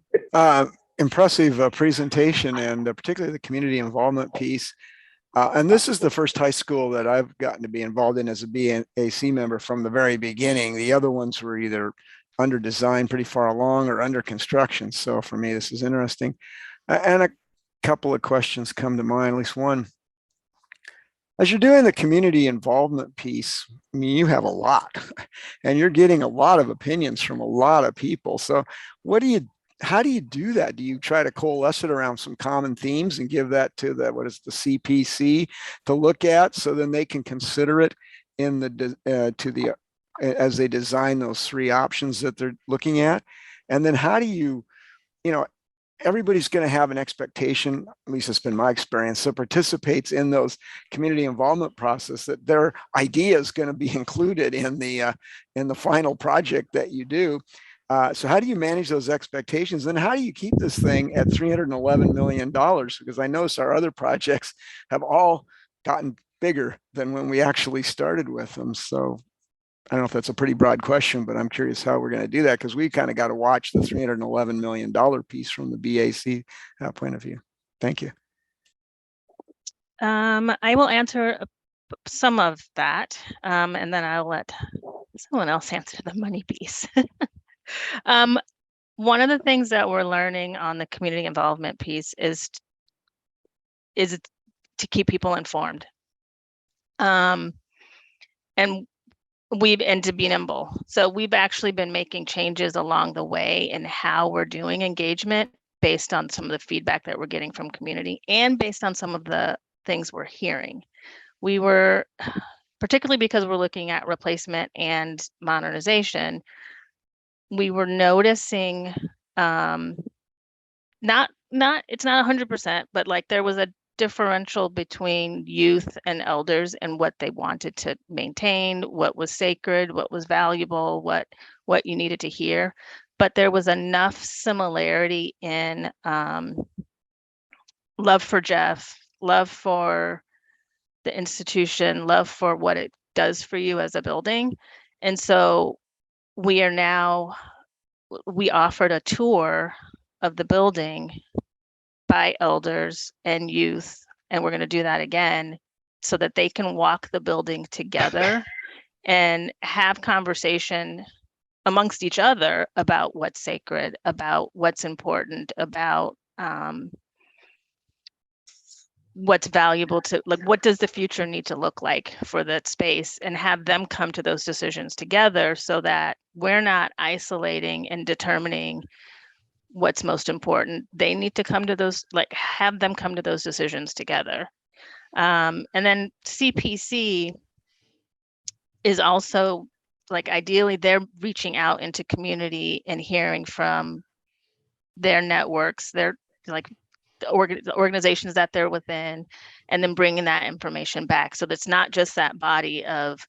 Impressive presentation, and particularly the community involvement piece. And this is the first high school that I've gotten to be involved in as a BAC member from the very beginning. The other ones were either under design pretty far along or under construction. So for me, this is interesting. And a couple of questions come to mind, at least one. As you're doing the community involvement piece, I mean, you have a lot and you're getting a lot of opinions from a lot of people. So how do you do that? Do you try to coalesce it around some common themes and give that to the CPC to look at, so then they can consider it in the as they design those three options that they're looking at? And then how do you everybody's going to have an expectation, at least it's been my experience, that participates in those community involvement process, that their idea is going to be included in the final project that you do. So how do you manage those expectations? And how do you keep this thing at $311 million? Because I notice our other projects have all gotten bigger than when we actually started with them. So I don't know if that's a pretty broad question, but I'm curious how we're going to do that, because we kind of got to watch the $311 million piece from the BAC point of view. Thank you. I will answer some of that, and then I'll let someone else answer the money piece. One of the things that we're learning on the community involvement piece is to keep people informed, and to be nimble. So we've actually been making changes along the way in how we're doing engagement based on some of the feedback that we're getting from community and based on some of the things we're hearing. We were, particularly because we're looking at replacement and modernization, we were noticing it's not 100%, but like there was a differential between youth and elders and what they wanted to maintain, what was sacred, what was valuable, what you needed to hear. But there was enough similarity in love for Jeff, love for the institution, love for what it does for you as a building. And so we offered a tour of the building by elders and youth, and we're going to do that again so that they can walk the building together and have conversation amongst each other about what's sacred, about what's important, about what's valuable to, like, what does the future need to look like for that space, and have them come to those decisions together so that we're not isolating and determining what's most important. They need to come to those, like have them come to those decisions together. And then CPC is also like, ideally they're reaching out into community and hearing from their networks, their like the organizations that they're within, and then bringing that information back. So that's not just that body of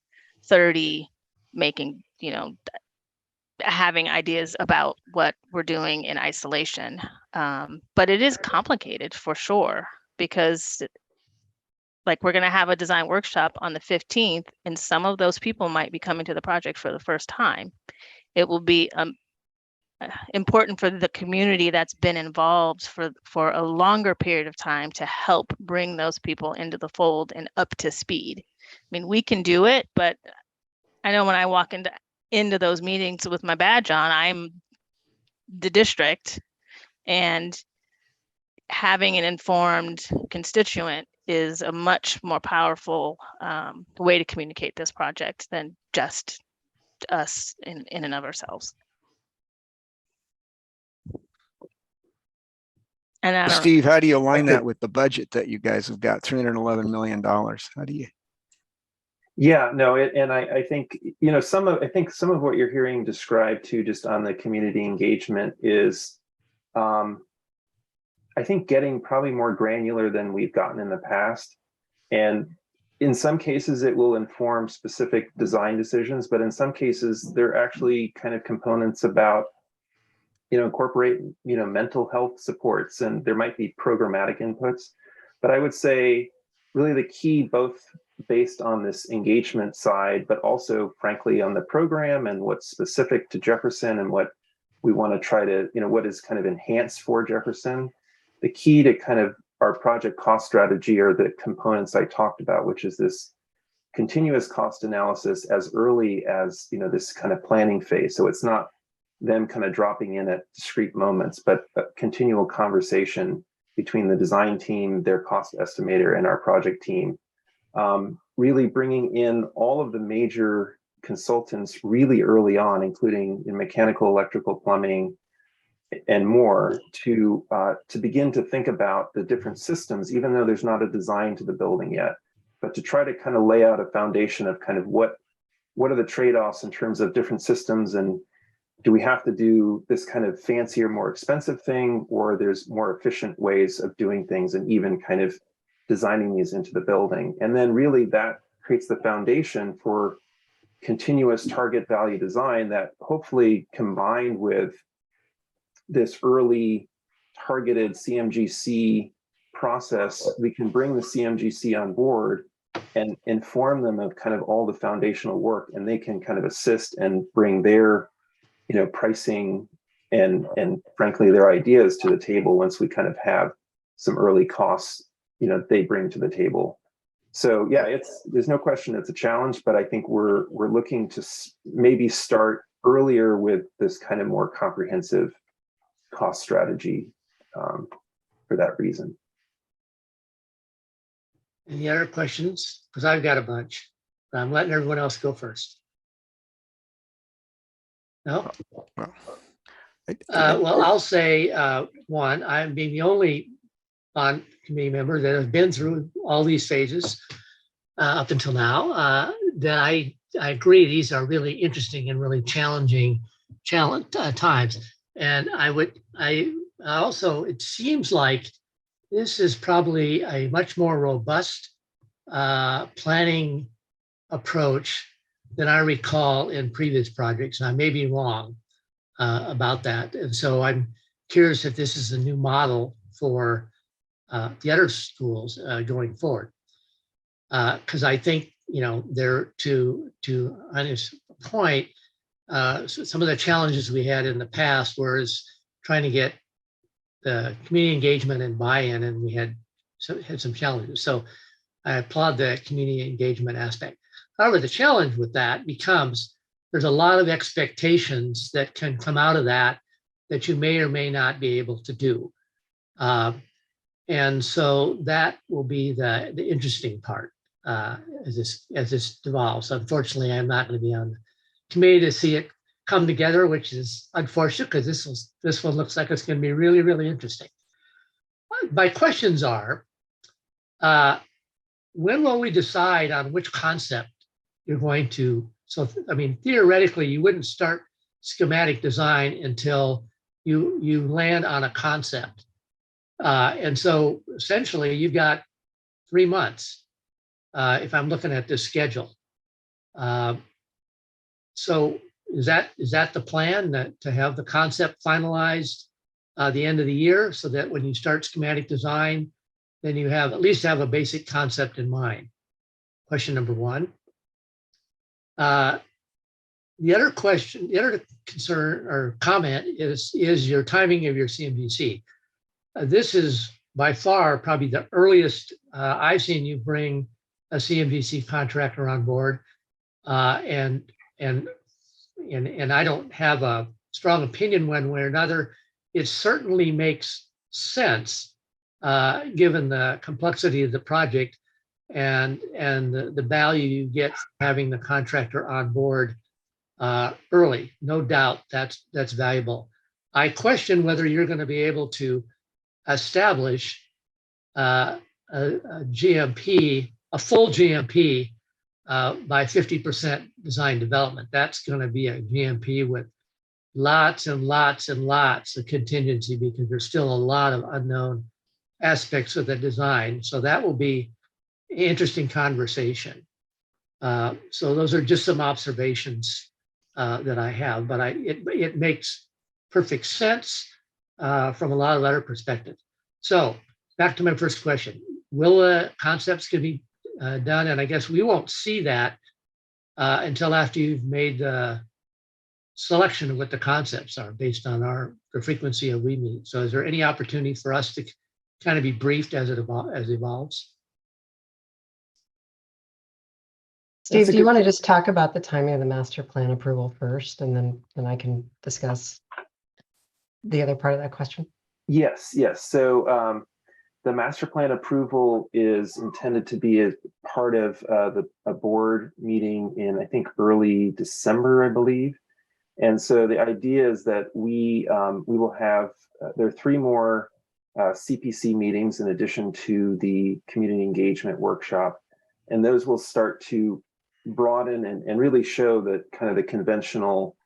30 making, you know, having ideas about what we're doing in isolation. But it is complicated for sure, because like we're going to have a design workshop on the 15th, and some of those people might be coming to the project for the first time. It will be important for the community that's been involved for a longer period of time to help bring those people into the fold and up to speed. I mean, we can do it, but I know when I walk into those meetings with my badge on, I'm the district, and having an informed constituent is a much more powerful way to communicate this project than just us in and of ourselves. And I don't Steve, how do you align that with the budget that you guys have got, $311 million? How do you? Yeah, no, and I think, you know, some of what you're hearing described too, just on the community engagement is, I think getting probably more granular than we've gotten in the past. And in some cases it will inform specific design decisions, but in some cases they're actually kind of components about, you know, incorporate, you know, mental health supports, and there might be programmatic inputs. But I would say really the key, both based on this engagement side, but also frankly on the program and what's specific to Jefferson and what we want to try to, you know, what is kind of enhanced for Jefferson. The key to kind of our project cost strategy are the components I talked about, which is this continuous cost analysis as early as, you know, this kind of planning phase. So it's not them kind of dropping in at discrete moments, but a continual conversation between the design team, their cost estimator, and our project team. Really bringing in all of the major consultants really early on, including in mechanical, electrical, plumbing, and more, to begin to think about the different systems, even though there's not a design to the building yet, but to try to kind of lay out a foundation of kind of what are the trade-offs in terms of different systems, and do we have to do this kind of fancier, more expensive thing, or there's more efficient ways of doing things, and even kind of designing these into the building. And then really that creates the foundation for continuous target value design that hopefully, combined with this early targeted CMGC process, we can bring the CMGC on board and inform them of kind of all the foundational work, and they can kind of assist and bring their, you know, pricing and frankly their ideas to the table once we kind of have some early costs, you know, they bring to the table. So yeah, there's no question it's a challenge, but I think we're looking to maybe start earlier with this kind of more comprehensive cost strategy for that reason. Any other questions? Because I've got a bunch. I'm letting everyone else go first. No? Well, I'll say one, I'm being the only bond committee member that has been through all these phases up until now, that I agree these are really interesting and really challenging times. And I also, it seems like this is probably a much more robust planning approach than I recall in previous projects. And I may be wrong about that. And so I'm curious if this is a new model for the other schools going forward. Because I think, you know, there to on his point, some of the challenges we had in the past was trying to get the community engagement and buy-in, and we had some challenges. So I applaud the community engagement aspect. However, the challenge with that becomes there's a lot of expectations that can come out of that you may or may not be able to do. And so that will be the interesting part as this devolves. Unfortunately, I'm not going to be on the committee to see it come together, which is unfortunate because this one looks like it's going to be really, really interesting. My questions are, when will we decide on which concept you're going to? So, I mean, theoretically, you wouldn't start schematic design until you land on a concept. And so essentially you've got 3 months if I'm looking at this schedule. So is that the plan, that to have the concept finalized the end of the year, so that when you start schematic design, then you have at least have a basic concept in mind? Question number one. The other question, the other concern or comment is your timing of your CMGC. This is by far probably the earliest I've seen you bring a CMGC contractor on board, and I don't have a strong opinion one way or another. It certainly makes sense given the complexity of the project and the value you get from having the contractor on board early. No doubt that's valuable. I question whether you're going to be able to establish a GMP, a full GMP by 50% design development. That's going to be a GMP with lots and lots and lots of contingency, because there's still a lot of unknown aspects of the design. So that will be an interesting conversation. So those are just some observations that I have, but it makes perfect sense from a lot of other perspectives. So back to my first question: will concepts can be done? And I guess we won't see that until after you've made the selection of what the concepts are based on the frequency of we meet. So is there any opportunity for us to kind of be briefed as it evolves? Steve, do you want to just talk about the timing of the master plan approval first, and then I can discuss the other part of that question? Yes. So the master plan approval is intended to be a part of a board meeting in, I think, early December, I believe. And so the idea is that we will have, there are 3 more CPC meetings in addition to the community engagement workshop. And those will start to broaden and really show that kind of the conventional,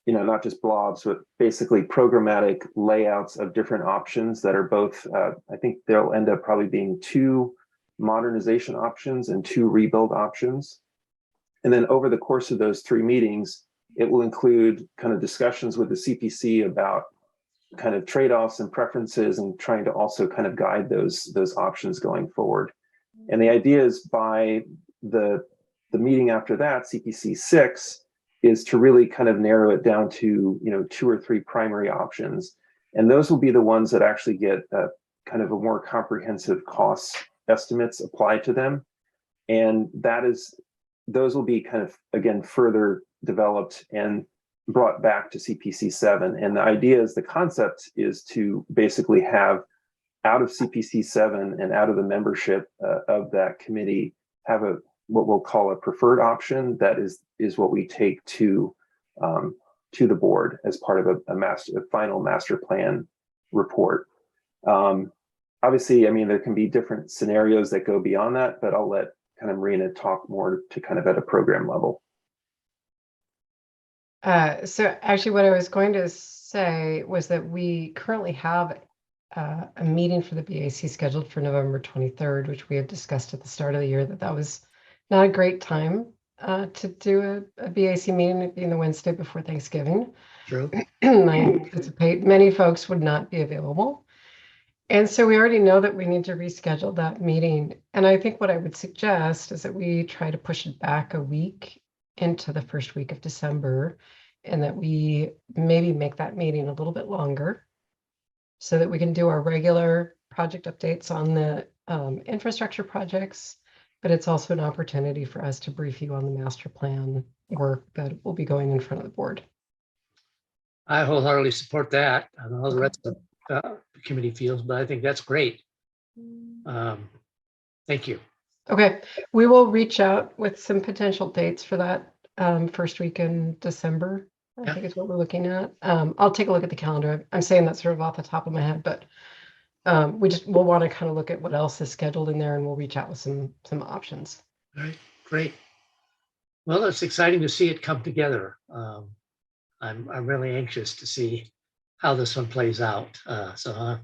not just blobs, but basically programmatic layouts of different options that are both, I think there'll end up probably being 2 modernization options and 2 rebuild options. And then over the course of those 3 meetings, it will include kind of discussions with the CPC about kind of trade-offs and preferences, and trying to also kind of guide those options going forward. And the idea is by the meeting after that, CPC 6, is to really kind of narrow it down to 2 or 3 primary options. And those will be the ones that actually get kind of a more comprehensive cost estimates applied to them. And those will be kind of, again, further developed and brought back to CPC 7. And the idea is, the concept is to basically have, out of CPC 7 and out of the membership of that committee, have what we'll call a preferred option that is what we take to the board as part of a final master plan report. Obviously, I mean, there can be different scenarios that go beyond that, but I'll let kind of Marina talk more to kind of at a program level. So actually what I was going to say was that we currently have a meeting for the BAC scheduled for November 23rd, which we had discussed at the start of the year, that was not a great time to do a BAC meeting, being the Wednesday before Thanksgiving. True. I anticipate many folks would not be available. And so we already know that we need to reschedule that meeting. And I think what I would suggest is that we try to push it back a week into the first week of December, and that we maybe make that meeting a little bit longer so that we can do our regular project updates on the infrastructure projects. But it's also an opportunity for us to brief you on the master plan work that will be going in front of the board. I wholeheartedly support that. I don't know how the rest of the committee feels, but I think that's great. Thank you. Okay, we will reach out with some potential dates for that first week in December, I Yeah. think is what we're looking at. I'll take a look at the calendar. I'm saying that sort of off the top of my head, but we'll want to kind of look at what else is scheduled in there, and we'll reach out with some options. All right, great. Well, it's exciting to see it come together. I'm really anxious to see how this one plays out. So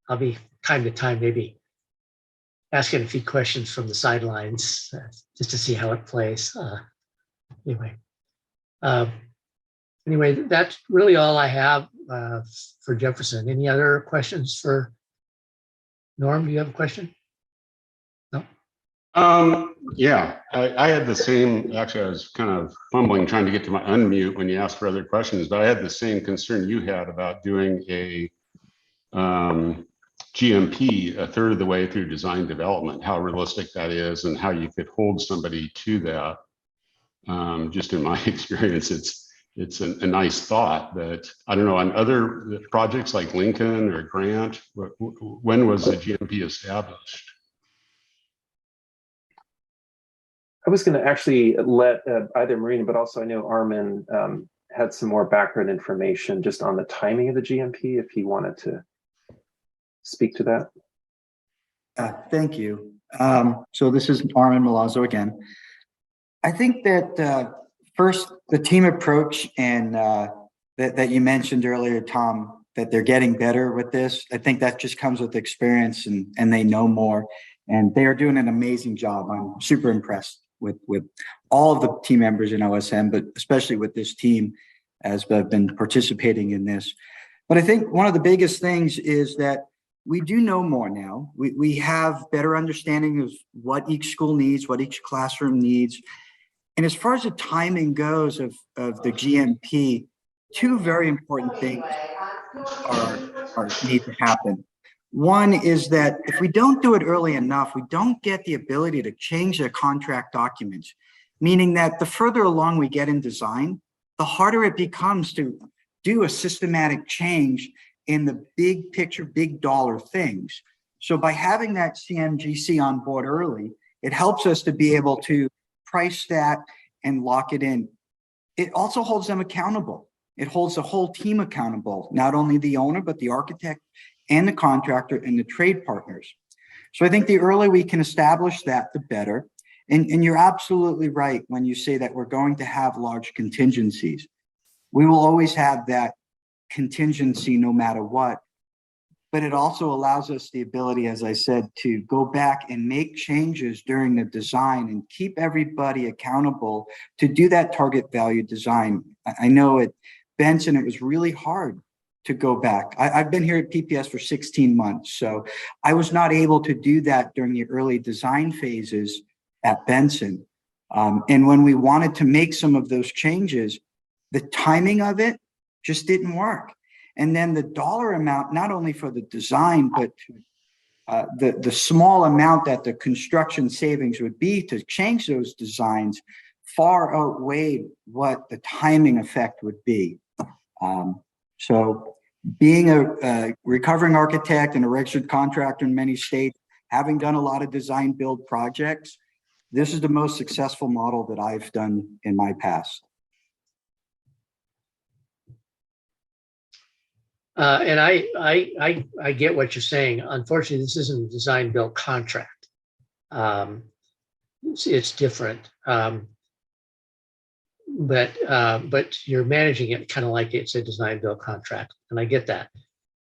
I'll be time to time maybe asking a few questions from the sidelines just to see how it plays. Anyway, that's really all I have for Jefferson. Any other questions for Norm? Do you have a question? No? Yeah, I had the same, actually, I was kind of fumbling trying to get to my unmute when you asked for other questions, but I had the same concern you had about doing a GMP a third of the way through design development, how realistic that is and how you could hold somebody to that. Just in my experience, it's a nice thought, but I don't know, on other projects like Lincoln or Grant, when was the GMP established? I was going to actually let either Marina, but also I know Armin had some more background information just on the timing of the GMP, if he wanted to speak to that. Thank you. So this is Armin Malwazo again. I think that first, the team approach and that you mentioned earlier, Tom, that they're getting better with this. I think that just comes with experience and they know more, and they are doing an amazing job. I'm super impressed with all of the team members in OSM, but especially with this team as I've been participating in this. But I think one of the biggest things is that we do know more now. We have better understanding of what each school needs, what each classroom needs. And as far as the timing goes of the GMP, two very important things need to happen. One is that if we don't do it early enough, we don't get the ability to change the contract documents, meaning that the further along we get in design, the harder it becomes to do a systematic change in the big picture, big dollar things. So by having that CMGC on board early, it helps us to be able to price that and lock it in. It also holds them accountable. It holds the whole team accountable, not only the owner, but the architect and the contractor and the trade partners. So I think the earlier we can establish that, the better. And you're absolutely right when you say that we're going to have large contingencies. We will always have that contingency no matter what. But it also allows us the ability, as I said, to go back and make changes during the design and keep everybody accountable to do that target value design. I know at Benson, it was really hard to go back. I've been here at PPS for 16 months, so I was not able to do that during the early design phases at Benson. And when we wanted to make some of those changes, the timing of it just didn't work. And then the dollar amount, not only for the design, but the small amount that the construction savings would be to change those designs far outweighed what the timing effect would be. So being a recovering architect and a registered contractor in many states, having done a lot of design build projects, this is the most successful model that I've done in my past. And I get what you're saying. Unfortunately, this isn't a design build contract. It's different. But you're managing it kind of like it's a design build contract, and I get that.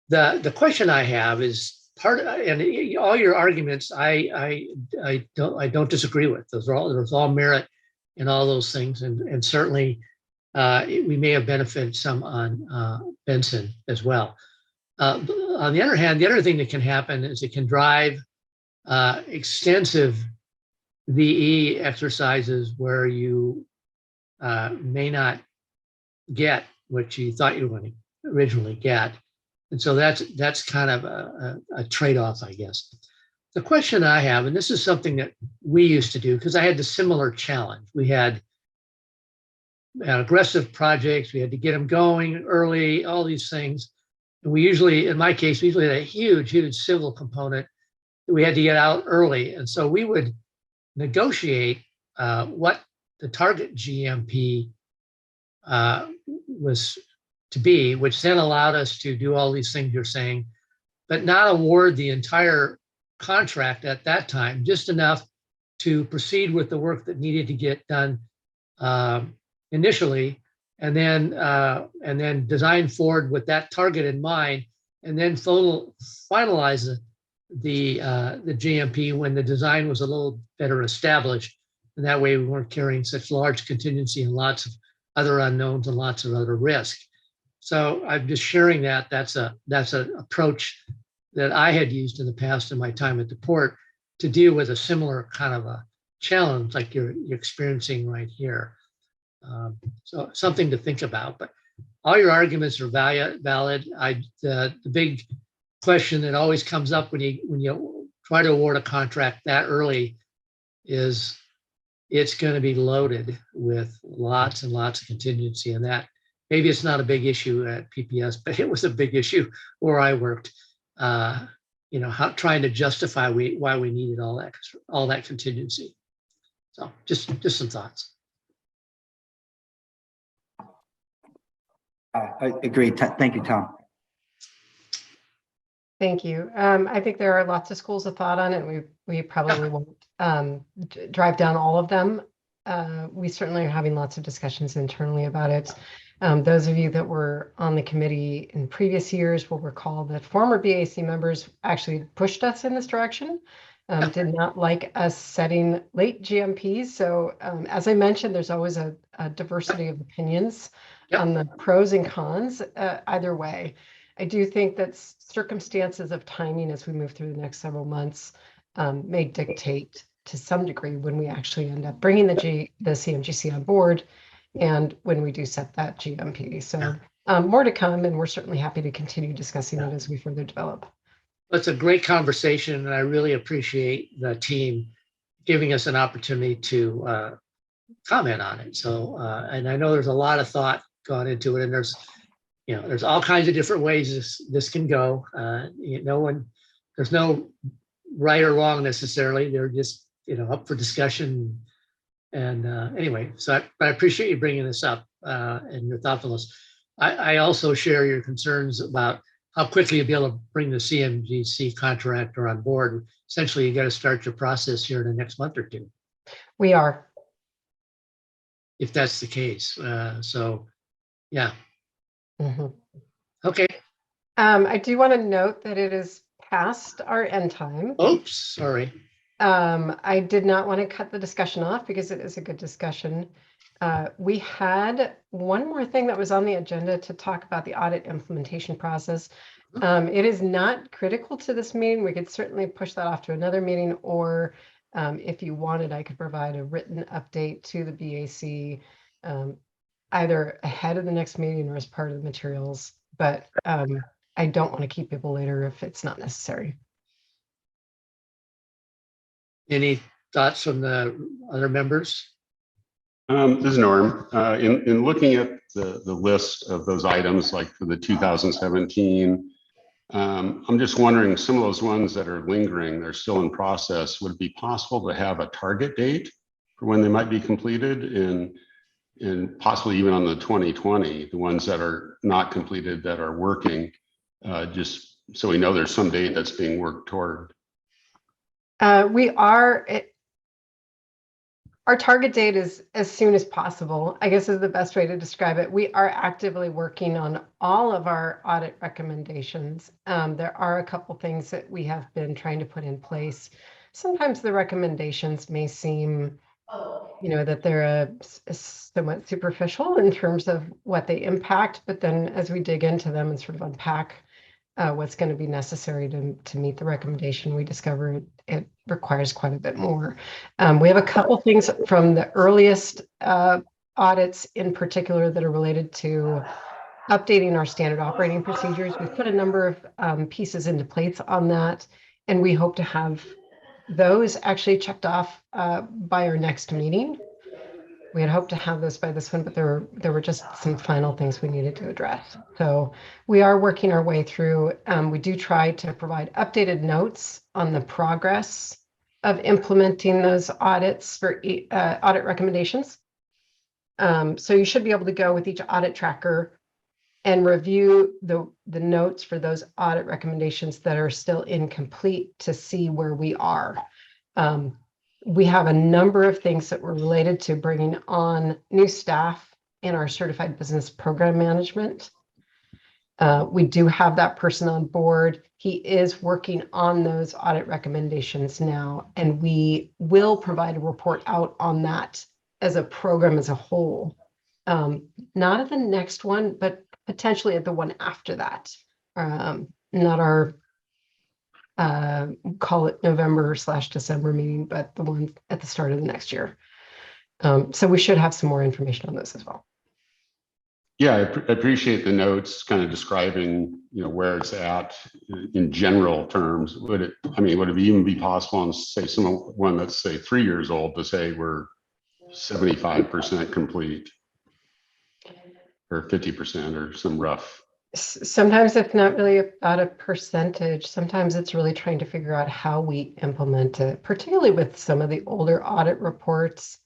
The question I have is and all your arguments I don't disagree with. There's all merit in all those things, and certainly we may have benefited some on Benson as well. On the other hand, the other thing that can happen is it can drive extensive VE exercises where you may not get what you thought you were going to originally get. And so that's kind of a trade-off, I guess. The question I have, and this is something that we used to do, because I had the similar challenge. We had aggressive projects, we had to get them going early, all these things. And we usually, in my case, we usually had a huge civil component that we had to get out early. And so we would negotiate what the target GMP was to be, which then allowed us to do all these things you're saying, but not award the entire contract at that time, just enough to proceed with the work that needed to get done initially, and then design forward with that target in mind, and then finalize the GMP when the design was a little better established. And that way we weren't carrying such large contingency and lots of other unknowns and lots of other risk. So I'm just sharing that. That's an approach that I had used in the past in my time at the port to deal with a similar kind of a challenge like you're experiencing right here. So something to think about. But all your arguments are valid. The big question that always comes up when you try to award a contract that early is it's going to be loaded with lots and lots of contingency, and that maybe it's not a big issue at PPS, but it was a big issue where I worked. Trying to justify why we needed all that contingency. So just some thoughts. I agree. Thank you, Tom. Thank you. I think there are lots of schools of thought on it. We probably won't drive down all of them. We certainly are having lots of discussions internally about it. Those of you that were on the committee in previous years will recall that former BAC members actually pushed us in this direction, did not like us setting late GMPs. So as I mentioned, there's always a diversity of opinions on the pros and cons either way. I do think that circumstances of timing as we move through the next several months may dictate to some degree when we actually end up bringing the CMGC on board and when we do set that GMP. So more to come, and we're certainly happy to continue discussing it as we further develop. It's a great conversation, and I really appreciate the team giving us an opportunity to comment on it. So, and I know there's a lot of thought gone into it, and there's all kinds of different ways this can go. There's no right or wrong necessarily. They're just up for discussion. And anyway, so I appreciate you bringing this up and your thoughtfulness. I also share your concerns about how quickly you'll be able to bring the CMGC contractor on board. Essentially, you got to start your process here in the next month or two. We are. If that's the case. So, yeah. Mm-hmm. Okay. I do want to note that it is past our end time. Oops, sorry. I did not want to cut the discussion off because it is a good discussion. We had one more thing that was on the agenda to talk about the audit implementation process. It is not critical to this meeting. We could certainly push that off to another meeting, or if you wanted, I could provide a written update to the BAC either ahead of the next meeting or as part of the materials. But I don't want to keep people later if it's not necessary. Any thoughts from the other members? This is Norm. In looking at the list of those items, like for the 2017, I'm just wondering, some of those ones that are lingering, they're still in process, would it be possible to have a target date for when they might be completed, and possibly even on the 2020, the ones that are not completed that are working, just so we know there's some date that's being worked toward? Our target date is as soon as possible, I guess is the best way to describe it. We are actively working on all of our audit recommendations. There are a couple things that we have been trying to put in place. Sometimes the recommendations may seem, that they're somewhat superficial in terms of what they impact, but then as we dig into them and sort of unpack what's going to be necessary to meet the recommendation, we discover it requires quite a bit more. We have a couple things from the earliest audits in particular that are related to updating our standard operating procedures. We've put a number of pieces into place on that, and we hope to have those actually checked off by our next meeting. We had hoped to have this by this one, but there were just some final things we needed to address. So we are working our way through. We do try to provide updated notes on the progress of implementing those audits for audit recommendations. So you should be able to go with each audit tracker and review the notes for those audit recommendations that are still incomplete to see where we are. We have a number of things that were related to bringing on new staff in our certified business program management. We do have that person on board. He is working on those audit recommendations now, and we will provide a report out on that as a program as a whole. Not at the next one, but potentially at the one after that. Not our call it November/December meeting, but the one at the start of the next year. So we should have some more information on this as well. Yeah, I appreciate the notes kind of describing, where it's at in general terms. Would it even be possible on, say, someone that's, say, 3 years old to say we're 75% complete or 50% or some rough? Sometimes it's not really about a percentage. Sometimes it's really trying to figure out how we implement it, particularly with some of the older audit reports.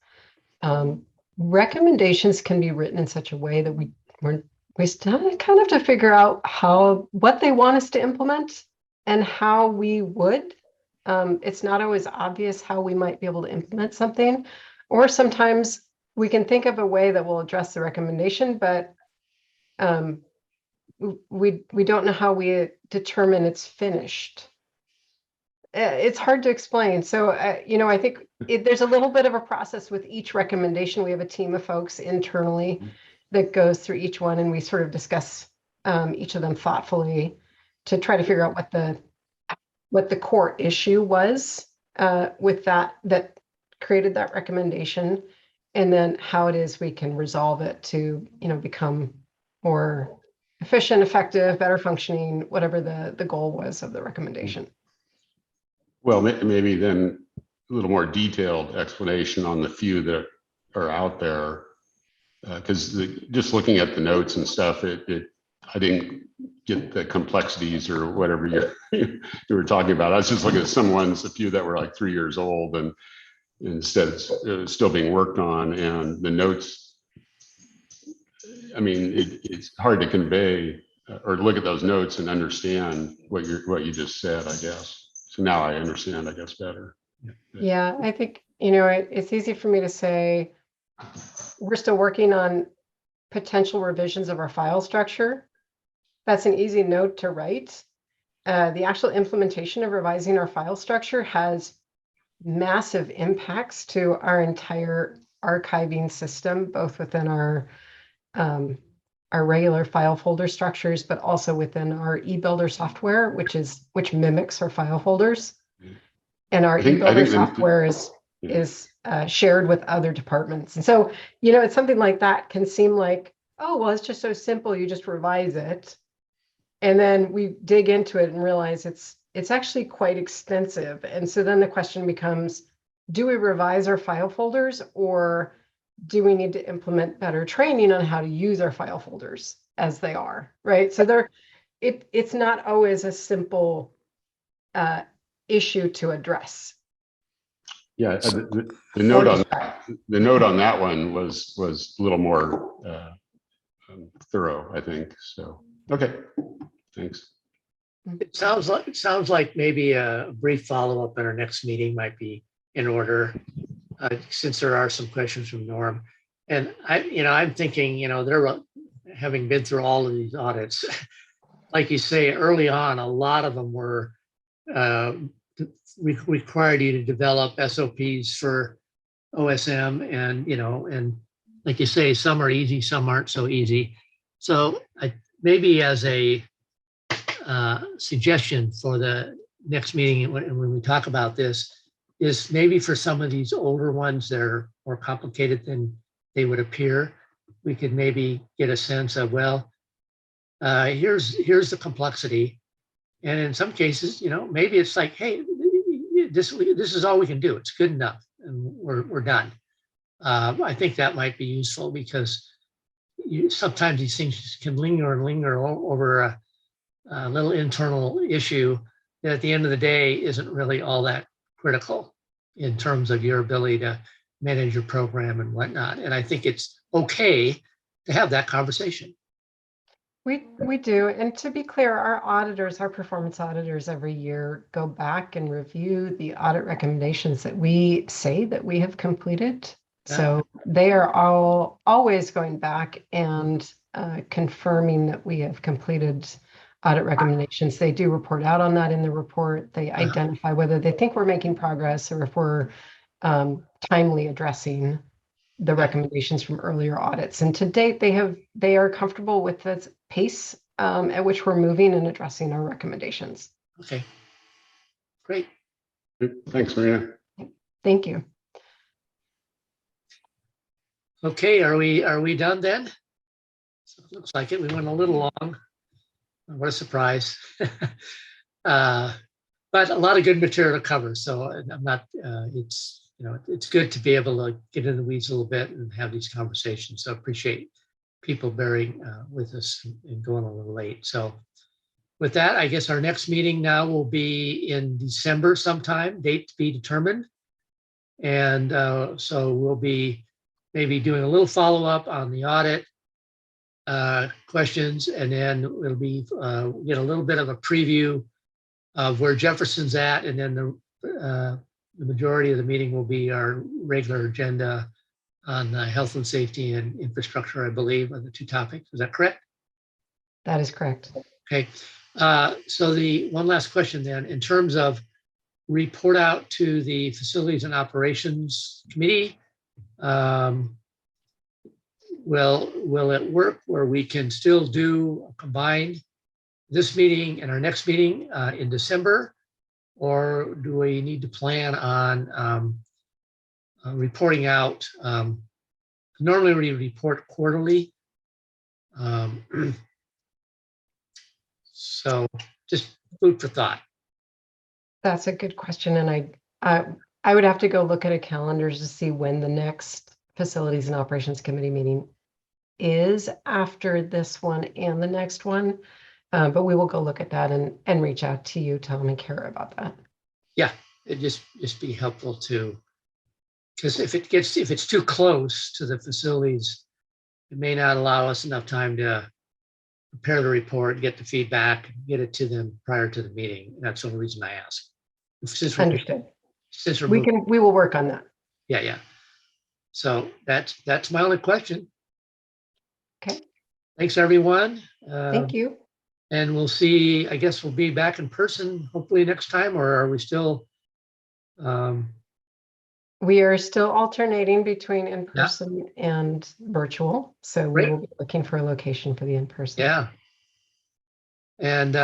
Recommendations can be written in such a way that we still kind of have to figure out what they want us to implement and how we would. It's not always obvious how we might be able to implement something, or sometimes we can think of a way that will address the recommendation, but we don't know how we determine it's finished. It's hard to explain. So, I think there's a little bit of a process with each recommendation. We have a team of folks internally that goes through each one, and we sort of discuss each of them thoughtfully to try to figure out what the core issue was with that created that recommendation, and then how it is we can resolve it to, become more efficient, effective, better functioning, whatever the goal was of the recommendation. Well, maybe then a little more detailed explanation on the few that are out there. Because just looking at the notes and stuff, I didn't get the complexities or whatever you were talking about. I was just looking at a few that were like 3 years old, and instead it's still being worked on, and the notes. I mean, it's hard to convey or look at those notes and understand what you just said, I guess. So now I understand, I guess, better. Yeah, I think, it's easy for me to say we're still working on potential revisions of our file structure. That's an easy note to write. The actual implementation of revising our file structure has massive impacts to our entire archiving system, both within our regular file folder structures, but also within our eBuilder software, which mimics our file folders. And our eBuilder software is shared with other departments. And so, it's something like that can seem like, oh, well, it's just so simple. You just revise it. And then we dig into it and realize it's actually quite extensive. And so then the question becomes, do we revise our file folders, or do we need to implement better training on how to use our file folders as they are, right? So it's not always a simple issue to address. Yeah, the note on that one was a little more thorough, I think. So, okay, thanks. It sounds like maybe a brief follow-up at our next meeting might be in order, since there are some questions from Norm. And I'm thinking, they're having been through all of these audits, like you say, early on, a lot of them were required you to develop SOPs for OSM, and like you say, some are easy, some aren't so easy. So maybe as a suggestion for the next meeting, when we talk about this, is maybe for some of these older ones that are more complicated than they would appear, we could maybe get a sense of, well, here's the complexity. And in some cases, maybe it's like, hey, this is all we can do. It's good enough, and we're done. I think that might be useful, because sometimes these things can linger and linger over a little internal issue that at the end of the day isn't really all that critical in terms of your ability to manage your program and whatnot. And I think it's okay to have that conversation. We do. And to be clear, our auditors, our performance auditors every year go back and review the audit recommendations that we say that we have completed. Yeah. So they are all always going back and confirming that we have completed audit recommendations. They do report out on that in the report. They identify whether they think we're making progress or if we're timely addressing the recommendations from earlier audits. And to date, they are comfortable with the pace at which we're moving and addressing our recommendations. Okay, great. Thanks, Marina. Thank you. Okay, are we done then? So it looks like it. We went a little long. What a surprise. But a lot of good material to cover. So I'm not, it's good to be able to get in the weeds a little bit and have these conversations. So I appreciate people bearing with us and going a little late. So with that, I guess our next meeting now will be in December sometime, date to be determined. And so we'll be maybe doing a little follow-up on the audit questions, and then it'll be get a little bit of a preview of where Jefferson's at, and then the majority of the meeting will be our regular agenda on health and safety and infrastructure, I believe, are the two topics. Is that correct? That is correct. Okay. So the one last question then, in terms of report out to the Facilities and Operations Committee, will it work where we can still do a combined this meeting and our next meeting in December, or do we need to plan on reporting out? Normally we report quarterly. So just food for thought. That's a good question. And I would have to go look at a calendar to see when the next Facilities and Operations Committee meeting is after this one and the next one. But we will go look at that and reach out to you, Tom and Kara, about that. Yeah, it just be helpful to, because if it's too close to the facilities, it may not allow us enough time to prepare the report, get the feedback, get it to them prior to the meeting. That's the only reason I ask. Understood. Since We will work on that. Yeah. So that's my only question. Okay. Thanks, everyone. Thank you. And we'll see, I guess we'll be back in person hopefully next time, or are we still? We are still alternating between in-person and virtual. So we will be looking for a location for the in-person. Yeah. And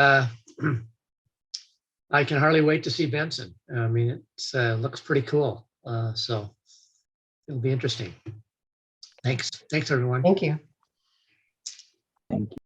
I can hardly wait to see Benson. I mean, it looks pretty cool. So it'll be interesting. Thanks, everyone. Thank you. Thank you.